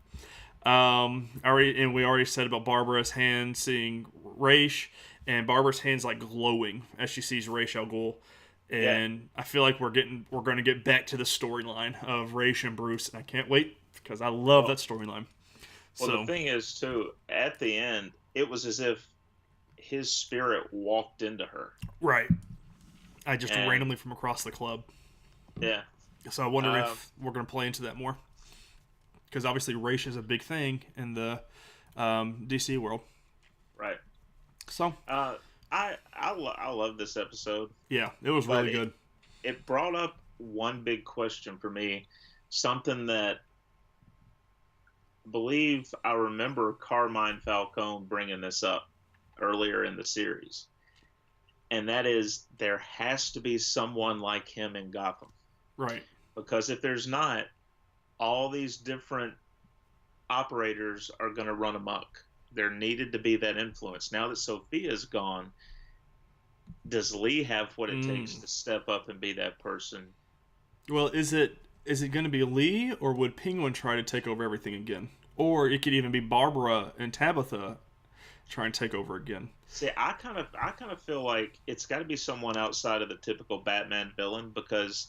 We already said about Barbara's hand seeing Raish, and Barbara's hand's like glowing as she sees Raish Al Ghul. And I feel like we're going to get back to the storyline of Raish and Bruce, and I can't wait, because I love that storyline. Well, the thing is, too, at the end, it was as if his spirit walked into her. Right. I just And randomly from across the club. yeah. So I wonder if we're going to play into that more. Because obviously race is a big thing in the DC world. Right. So I love this episode, yeah, it was but really good. it brought up one big question for me, something that I believe I remember Carmine Falcone bringing this up earlier in the series, and that is there has to be someone like him in Gotham, Right. because if there's not, all these different operators are going to run amok. There needed to be that influence. Now that Sophia's gone, does Lee have what it takes to step up and be that person? Well, is it going to be Lee, or would Penguin try to take over everything again? Or it could even be Barbara and Tabitha try and take over again. See, I kind of feel like it's got to be someone outside of the typical Batman villain, because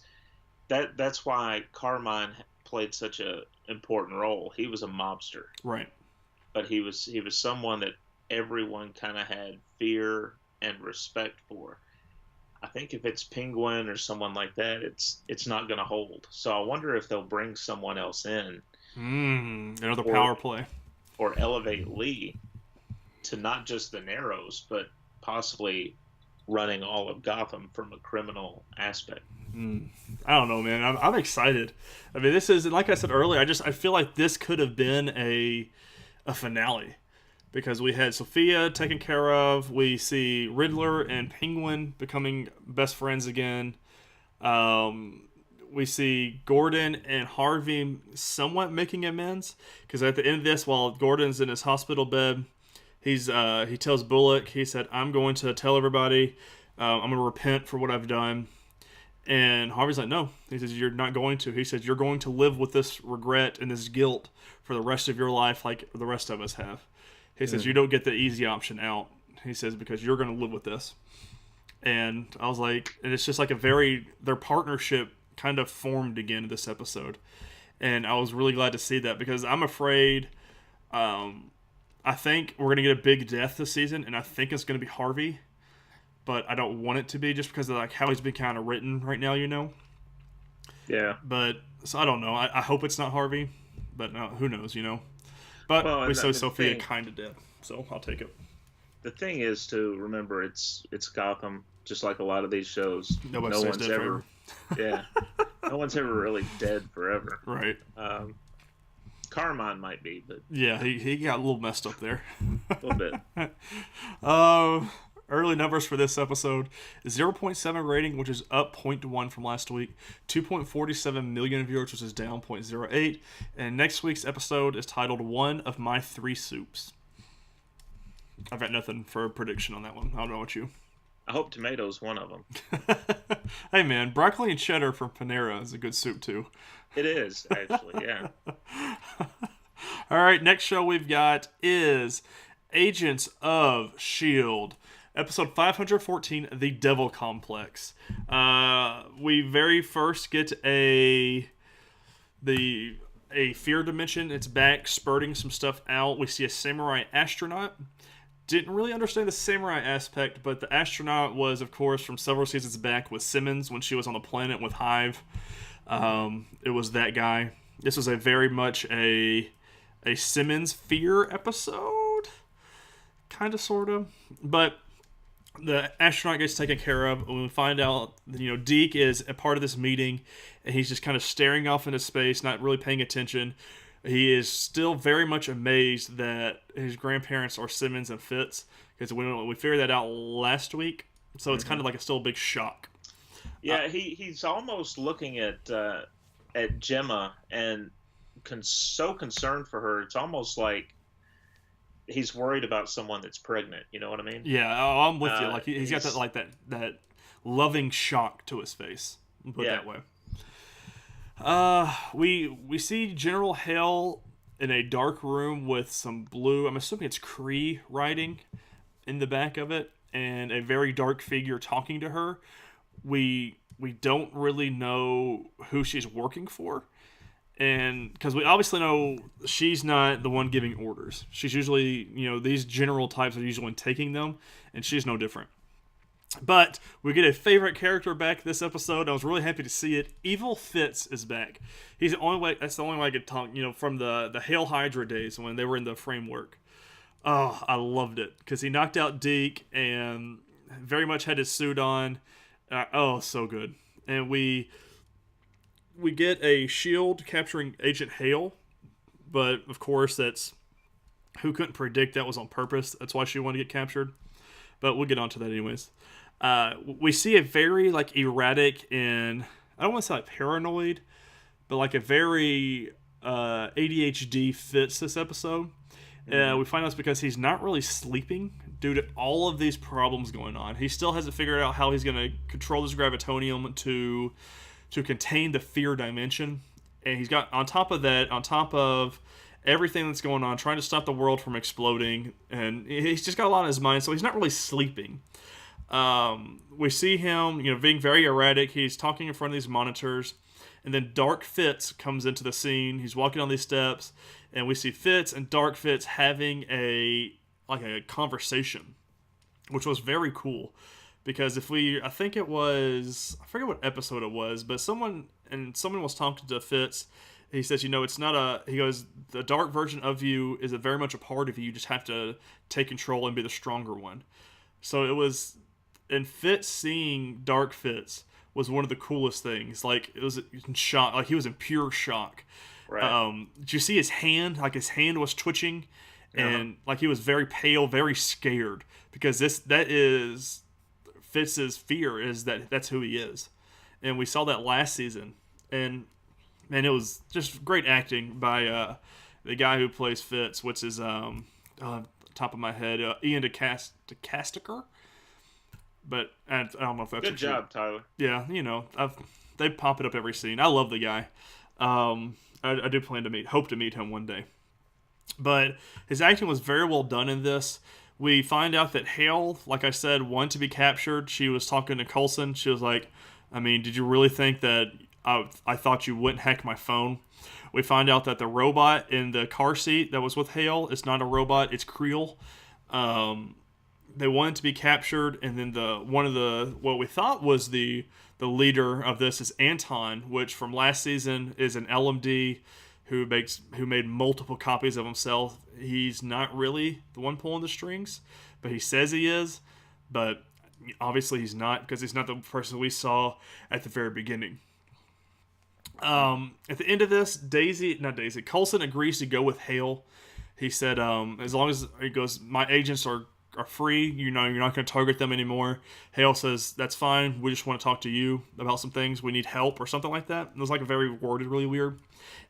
that's why Carmine played such a important role. He was a mobster, Right. but he was someone that everyone kind of had fear and respect for. I think if it's Penguin or someone like that, it's not going to hold. So I wonder if they'll bring someone else in, Another or power play. or elevate Lee to not just the Narrows, but possibly running all of Gotham from a criminal aspect. I don't know, man. I'm excited. I mean, this is, like I said earlier, I feel like this could have been a finale, because we had Sophia taken care of. We see Riddler and Penguin becoming best friends again. We see Gordon and Harvey somewhat making amends, because at the end of this, while Gordon's in his hospital bed, he tells Bullock, he said, "I'm going to tell everybody. I'm going to repent for what I've done." And Harvey's like, "No." He says, "You're not going to." He says, "You're going to live with this regret and this guilt for the rest of your life, like the rest of us have." He says, "You don't get the easy option out." He says, "Because you're going to live with this." And I was like, and it's just like their partnership kind of formed again in this episode. And I was really glad to see that, because I'm afraid, I think we're going to get a big death this season, and I think it's going to be Harvey. But I don't want it to be, just because of like how he's been kind of written right now, Yeah. But so I don't know. I hope it's not Harvey, but who knows, But Well, we and saw the Sophia thing- kind of dead, so I'll take it. The thing is to remember, it's Gotham, just like a lot of these shows. Nobody no stays one's dead ever, yeah, no one's ever really dead forever. Right. Carmine might be, but Yeah, he got a little messed up there. a little bit. Early numbers for this episode: 0.7 rating, which is up 0.1 from last week. 2.47 million viewers, which is down 0.08. And next week's episode is titled "One of My Three Soups." I've got nothing for a prediction on that one. I don't know about you. I hope tomato's one of them. Hey man, broccoli and cheddar from Panera is a good soup too. It is, actually, yeah. All right, next show we've got is Agents of S.H.I.E.L.D. Episode 514, The Devil Complex. We very first get a fear dimension. It's back, spurting some stuff out. We see a samurai astronaut. Didn't really understand the samurai aspect, but the astronaut was, of course, from several seasons back with Simmons when she was on the planet with Hive. It was that guy. This was a very much a Simmons fear episode, kind of, sort of. But the astronaut gets taken care of, and we find out that, Deke is a part of this meeting, and he's just kind of staring off into space, not really paying attention. He is still very much amazed that his grandparents are Simmons and Fitz, because we figured that out last week, so it's kind of like still a big shock. Yeah, he's almost looking at Gemma and so concerned for her. It's almost like he's worried about someone that's pregnant. You know what I mean? Yeah, I'm with you. Like he's got that loving shock to his face. Put it that way. We see General Hale in a dark room with some blue, I'm assuming it's Kree writing in the back of it, and a very dark figure talking to her. We don't really know who she's working for, And because we obviously know she's not the one giving orders. She's usually, these general types are usually taking them, and she's no different. But we get a favorite character back this episode. I was really happy to see it. Evil Fitz is back. He's the only way. That's the only way I could talk. From the Hail Hydra days when they were in the framework. Oh, I loved it because he knocked out Deke and very much had his suit on. So good. And we get a S.H.I.E.L.D. capturing Agent Hale, but of course that's who couldn't predict that was on purpose. That's why she wanted to get captured. But we'll get onto that anyways. We see a very erratic and I don't want to say paranoid, but a very ADHD Fitz this episode. We find out it's because he's not really sleeping due to all of these problems going on. He still hasn't figured out how he's going to control this gravitonium to contain the fear dimension. And he's got, on top of everything that's going on, trying to stop the world from exploding. And he's just got a lot on his mind, so he's not really sleeping. We see him, being very erratic. He's talking in front of these monitors. And then Dark Fitz comes into the scene. He's walking on these steps. And we see Fitz and Dark Fitz having a conversation, which was very cool. Because I forget what episode it was, but someone was talking to Fitz. He says, it's not he goes, the dark version of you is very much a part of you. You just have to take control and be the stronger one. So it was, and Fitz seeing Dark Fitz was one of the coolest things. It was in shock, he was in pure shock. Right. Did you see his hand? His hand was twitching, and he was very pale, very scared, because that is Fitz's fear, is that's who he is. And we saw that last season, and it was just great acting by the guy who plays Fitz, which is top of my head, Ian DeCasticker. But I don't know if that's good job, Tyler. Yeah, they pop it up every scene. I love the guy. I do hope to meet him one day. But his acting was very well done in this. We find out that Hale, like I said, wanted to be captured. She was talking to Coulson. She was like, did you really think that I thought you wouldn't hack my phone? We find out that the robot in the car seat that was with Hale is not a robot, it's Creel. They wanted to be captured, and then what we thought was the leader of this is Anton, which from last season is an LMD who made multiple copies of himself. He's not really the one pulling the strings, but he says he is. But obviously he's not, because he's not the person we saw at the very beginning. At the end of this, Coulson agrees to go with Hale. He said, as long as he goes, my agents are free, you're not going to target them anymore. Hale says, that's fine, we just want to talk to you about some things, we need help, or something like that. It was very worded, really weird.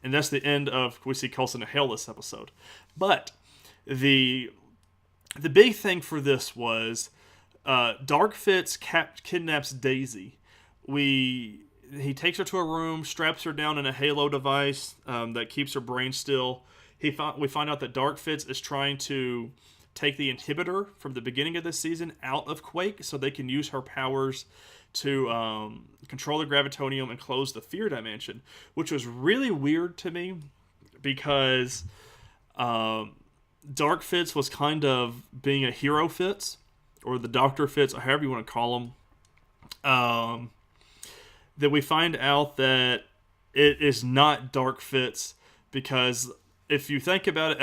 And that's the end of, we see Coulson and Hale this episode. But the big thing for this was Dark Fitz kidnaps Daisy. He takes her to a room, straps her down in a halo device that keeps her brain still. We find out that Dark Fitz is trying to take the inhibitor from the beginning of this season out of Quake so they can use her powers to control the gravitonium and close the fear dimension, which was really weird to me because Dark Fitz was kind of being a hero Fitz, or the Doctor Fitz, or however you want to call him. That we find out that it is not Dark Fitz, because if you think about it,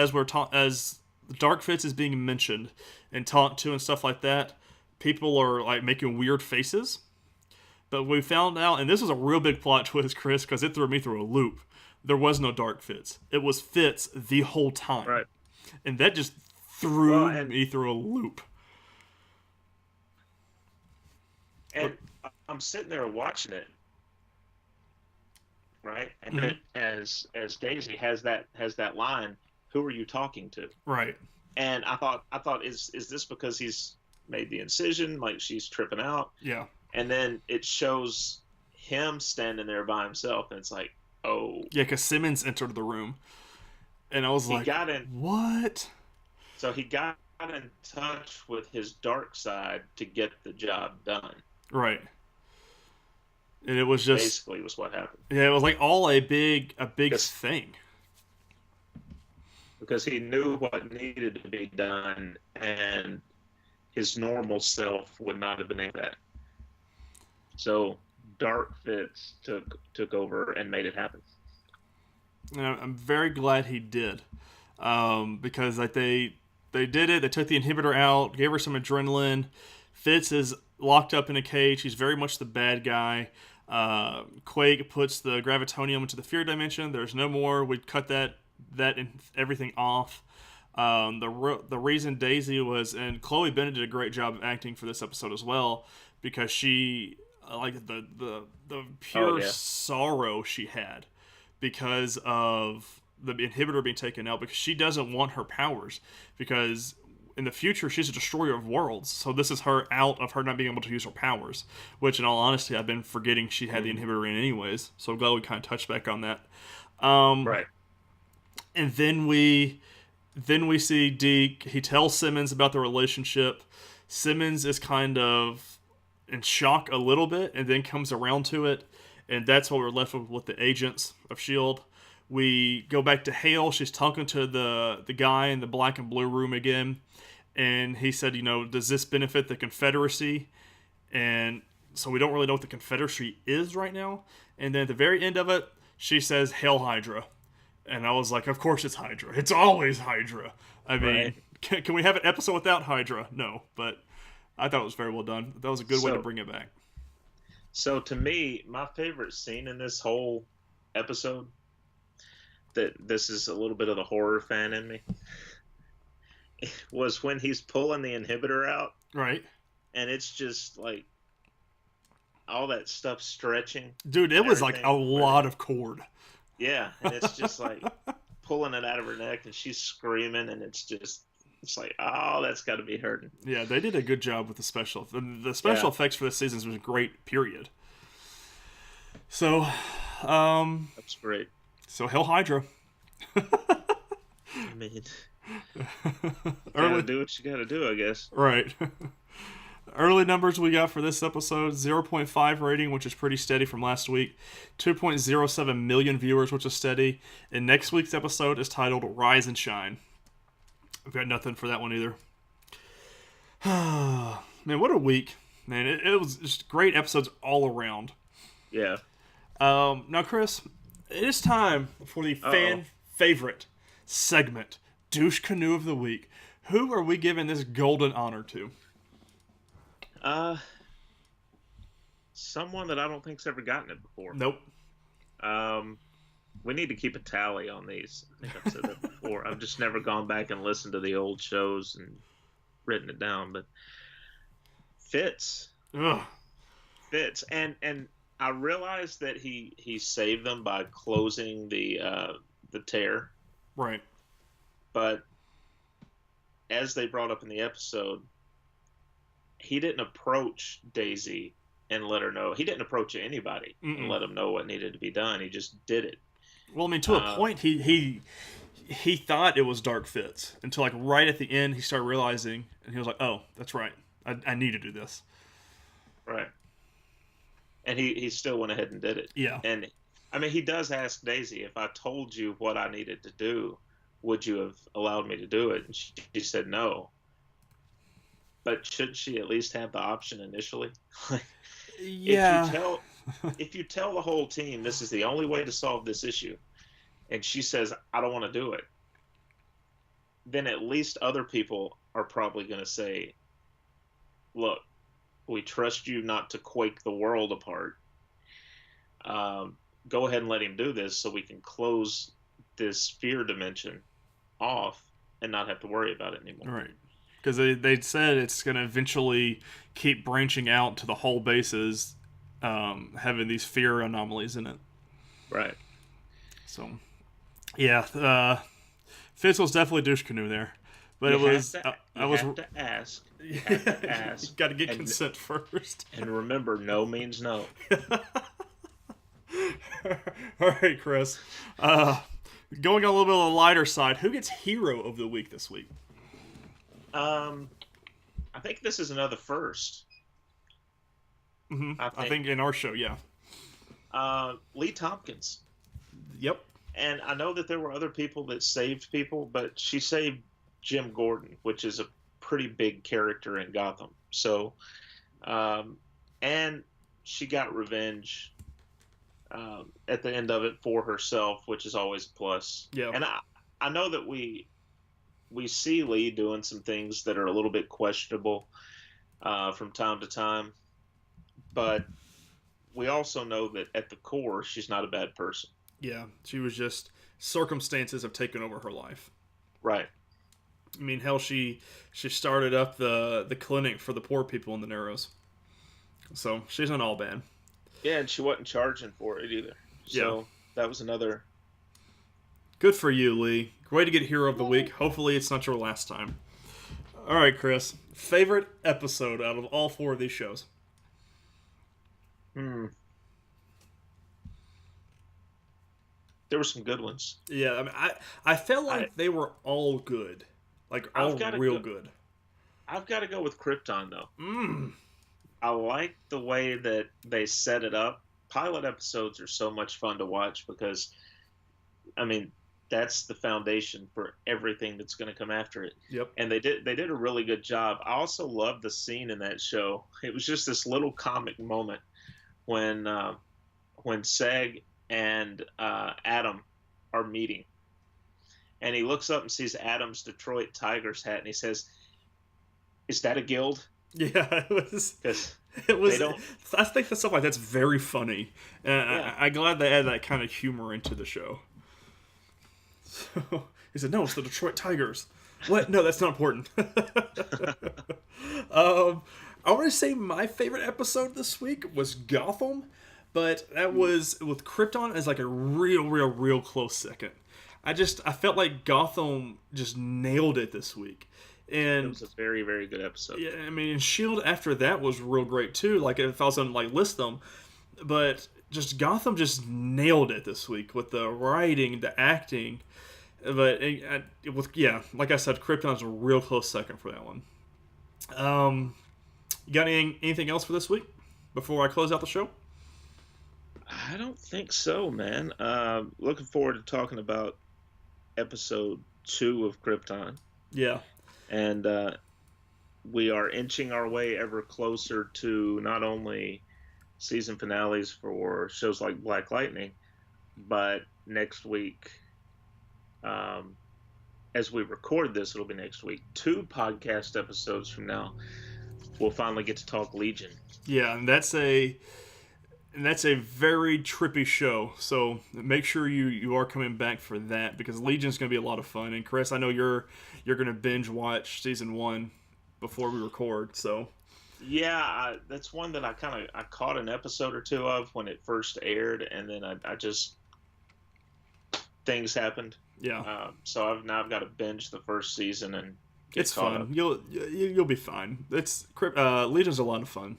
as Dark Fitz is being mentioned and talked to and stuff like that, people are making weird faces. But we found out, and this was a real big plot twist, Chris, because it threw me through a loop. There was no Dark Fitz. It was Fitz the whole time. Right. And that just threw me through a loop. And I'm sitting there watching it, right? And then as Daisy has that line, "Who are you talking to?" Right. And I thought, is this because he's made the incision, she's tripping out? Yeah. And then it shows him standing there by himself, and it's like, oh. Yeah, because Simmons entered the room, and I was what? So he got in touch with his dark side to get the job done. Right. And it was just, basically was what happened. yeah, it was like all a big Because thing. he knew what needed to be done, and his normal self would not have been able to do that. So Dark Fitz took over and made it happen. And I'm very glad he did, because like they did it. They took the inhibitor out, gave her some adrenaline. Fitz is locked up in a cage. He's very much the bad guy. Quake puts the gravitonium into the fear dimension. There's no more. We cut that and everything off. The reason Daisy was, and Chloe Bennett did a great job of acting for this episode as well, because she like the Oh pure yeah, sorrow she had because of the inhibitor being taken out, because she doesn't want her powers, because in the future she's a destroyer of worlds, so this is her out of her not being able to use her powers, which in all honesty I've been forgetting she had the inhibitor in anyways, so I'm glad we kind of touched back on that. right. And then we see Deke. He tells Simmons about the relationship. Simmons is kind of in shock a little bit, and then comes around to it, and that's what we're left with the agents of S.H.I.E.L.D. We go back to Hale. She's talking to the guy in the black and blue room again, and he said, does this benefit the Confederacy? And so we don't really know what the Confederacy is right now. And then at the very end of it, she says, "Hail Hydra." And I was like, of course it's Hydra. It's always Hydra. I mean, Right. can we have an episode without Hydra? No, but I thought it was very well done. That was a good way to So bring it back. so to me, my favorite scene in this whole episode, that this is a little bit of the horror fan in me, was when he's pulling the inhibitor out, Right. and it's just like all that stuff stretching Dude, it and was like a everything. lot of cord. Yeah, and it's just like pulling it out of her neck, and she's screaming, and it's like, oh, that's got to be hurting. Yeah, they did a good job with the special. The special Yeah, effects for this season was great, period. So, that's great. Hail Hydra. I mean, Early, gotta do what you gotta do, I guess. right. Early numbers we got for this episode: 0.5 rating, which is pretty steady from last week. 2.07 million viewers, which is steady. And next week's episode is titled "Rise and Shine." I've got nothing for that one either. Man, what a week! Man, it was just great episodes all around. Yeah. Now, Chris, it is time for the fan favorite segment, Douche Canoe of the Week. Who are we giving this golden honor to? Someone that I don't think's ever gotten it before. Nope. We need to keep a tally on these. I think I've said that before. I've just never gone back and listened to the old shows and written it down. But Fitz, Ugh. and I realized that he saved them by closing the tear. Right. But as they brought up in the episode, he didn't approach Daisy and let her know. He didn't approach anybody and let them know what needed to be done. He just did it. Well, I mean, to a point, he thought it was Dark Fitz until like right at the end he started realizing, and he was like, "Oh, that's right. I need to do this." Right. And he still went ahead and did it. Yeah. And I mean, he does ask Daisy, if I told you what I needed to do, would you have allowed me to do it? And she said no. But should she at least have the option initially? Yeah. If you tell the whole team this is the only way to solve this issue, and she says, I don't want to do it, then at least other people are probably going to say, look, we trust you not to quake the world apart. Go ahead and let him do this so we can close this fear dimension off and not have to worry about it anymore. Right. Because they said it's going to eventually keep branching out to the whole bases, having these fear anomalies in it. Right. So, yeah, Fitz was definitely douche canoe there, but You it was have to ask. You have to ask. You got to get consent first. And remember, no means no. All right, Chris. Going on a little bit on the lighter side, who gets hero of the week this week? I think this is another first. I think in our show, yeah. Lee Tompkins. Yep. And I know that there were other people that saved people, but she saved Jim Gordon, which is a pretty big character in Gotham. So, and she got revenge at the end of it for herself, which is always a plus. Yeah. And I know that we see Lee doing some things that are a little bit questionable from time to time, but we also know that at the core, she's not a bad person. Yeah, she was just circumstances have taken over her life. Right. I mean, hell, she started up the clinic for the poor people in the Narrows. So she's not all bad. Yeah, and she wasn't charging for it either. So that was another. Good for you, Lee. Way to get Hero of the Week. Hopefully it's not your last time. All right, Chris. Favorite episode out of all 4 of these shows? There were some good ones. Yeah, I mean, I felt like they were all good. Like, all real good. I've got to go with Krypton, though. I like the way that they set it up. Pilot episodes are so much fun to watch because, I mean, that's the foundation for everything that's going to come after it. Yep. And they did a really good job. I also love the scene in that show. It was just this little comic moment when Seg and Adam are meeting, and he looks up and sees Adam's Detroit Tigers hat, and he says, "Is that a guild?" Yeah, it was. I think that stuff like that's very funny. I'm glad they add that kind of humor into the show. So he said, "No, it's the Detroit Tigers." What? No, that's not important. I want to say my favorite episode this week was Gotham, but that was with Krypton as like a real close second. I felt like Gotham just nailed it this week. And it was a very, very good episode. Yeah, I mean, and S.H.I.E.L.D. after that was real great too. Like if I was going to like list them, but just Gotham just nailed it this week with the writing, the acting. But like I said, Krypton's a real close second for that one. You got anything else for this week before I close out the show? I don't think so, man. Looking forward to talking about episode 2 of Krypton. Yeah. And we are inching our way ever closer to not only season finales for shows like Black Lightning, but next week, as we record this, it'll be next week. 2 podcast episodes from now, we'll finally get to talk Legion. Yeah, and that's a very trippy show. So make sure you are coming back for that because Legion's going to be a lot of fun. And Chris, I know you're going to binge watch season 1 before we record. So yeah, that's one that I caught an episode or 2 of when it first aired, and then I just things happened. Yeah. So I've got to binge the first season and it's fun. You'll be fine. Legion's a lot of fun.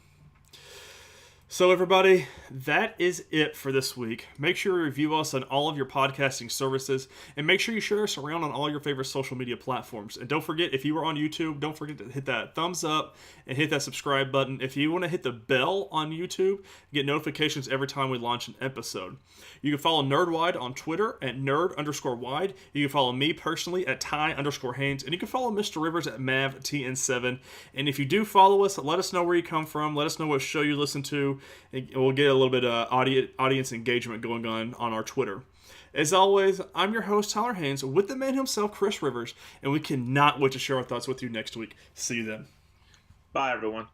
So everybody, that is it for this week. Make sure you review us on all of your podcasting services, and make sure you share us around on all your favorite social media platforms. And don't forget, if you are on YouTube, don't forget to hit that thumbs up and hit that subscribe button. If you want to hit the bell on YouTube, get notifications every time we launch an episode. You can follow Nerdwide on Twitter at nerd_wide. You can follow me personally at Ty_Haynes, and you can follow Mr. Rivers at MavTN7. And if you do follow us, let us know where you come from. Let us know what show you listen to. We'll get a little bit of audience engagement going on our Twitter. As always, I'm your host, Tyler Haynes, with the man himself, Chris Rivers, and we cannot wait to share our thoughts with you next week. See you then. Bye, everyone.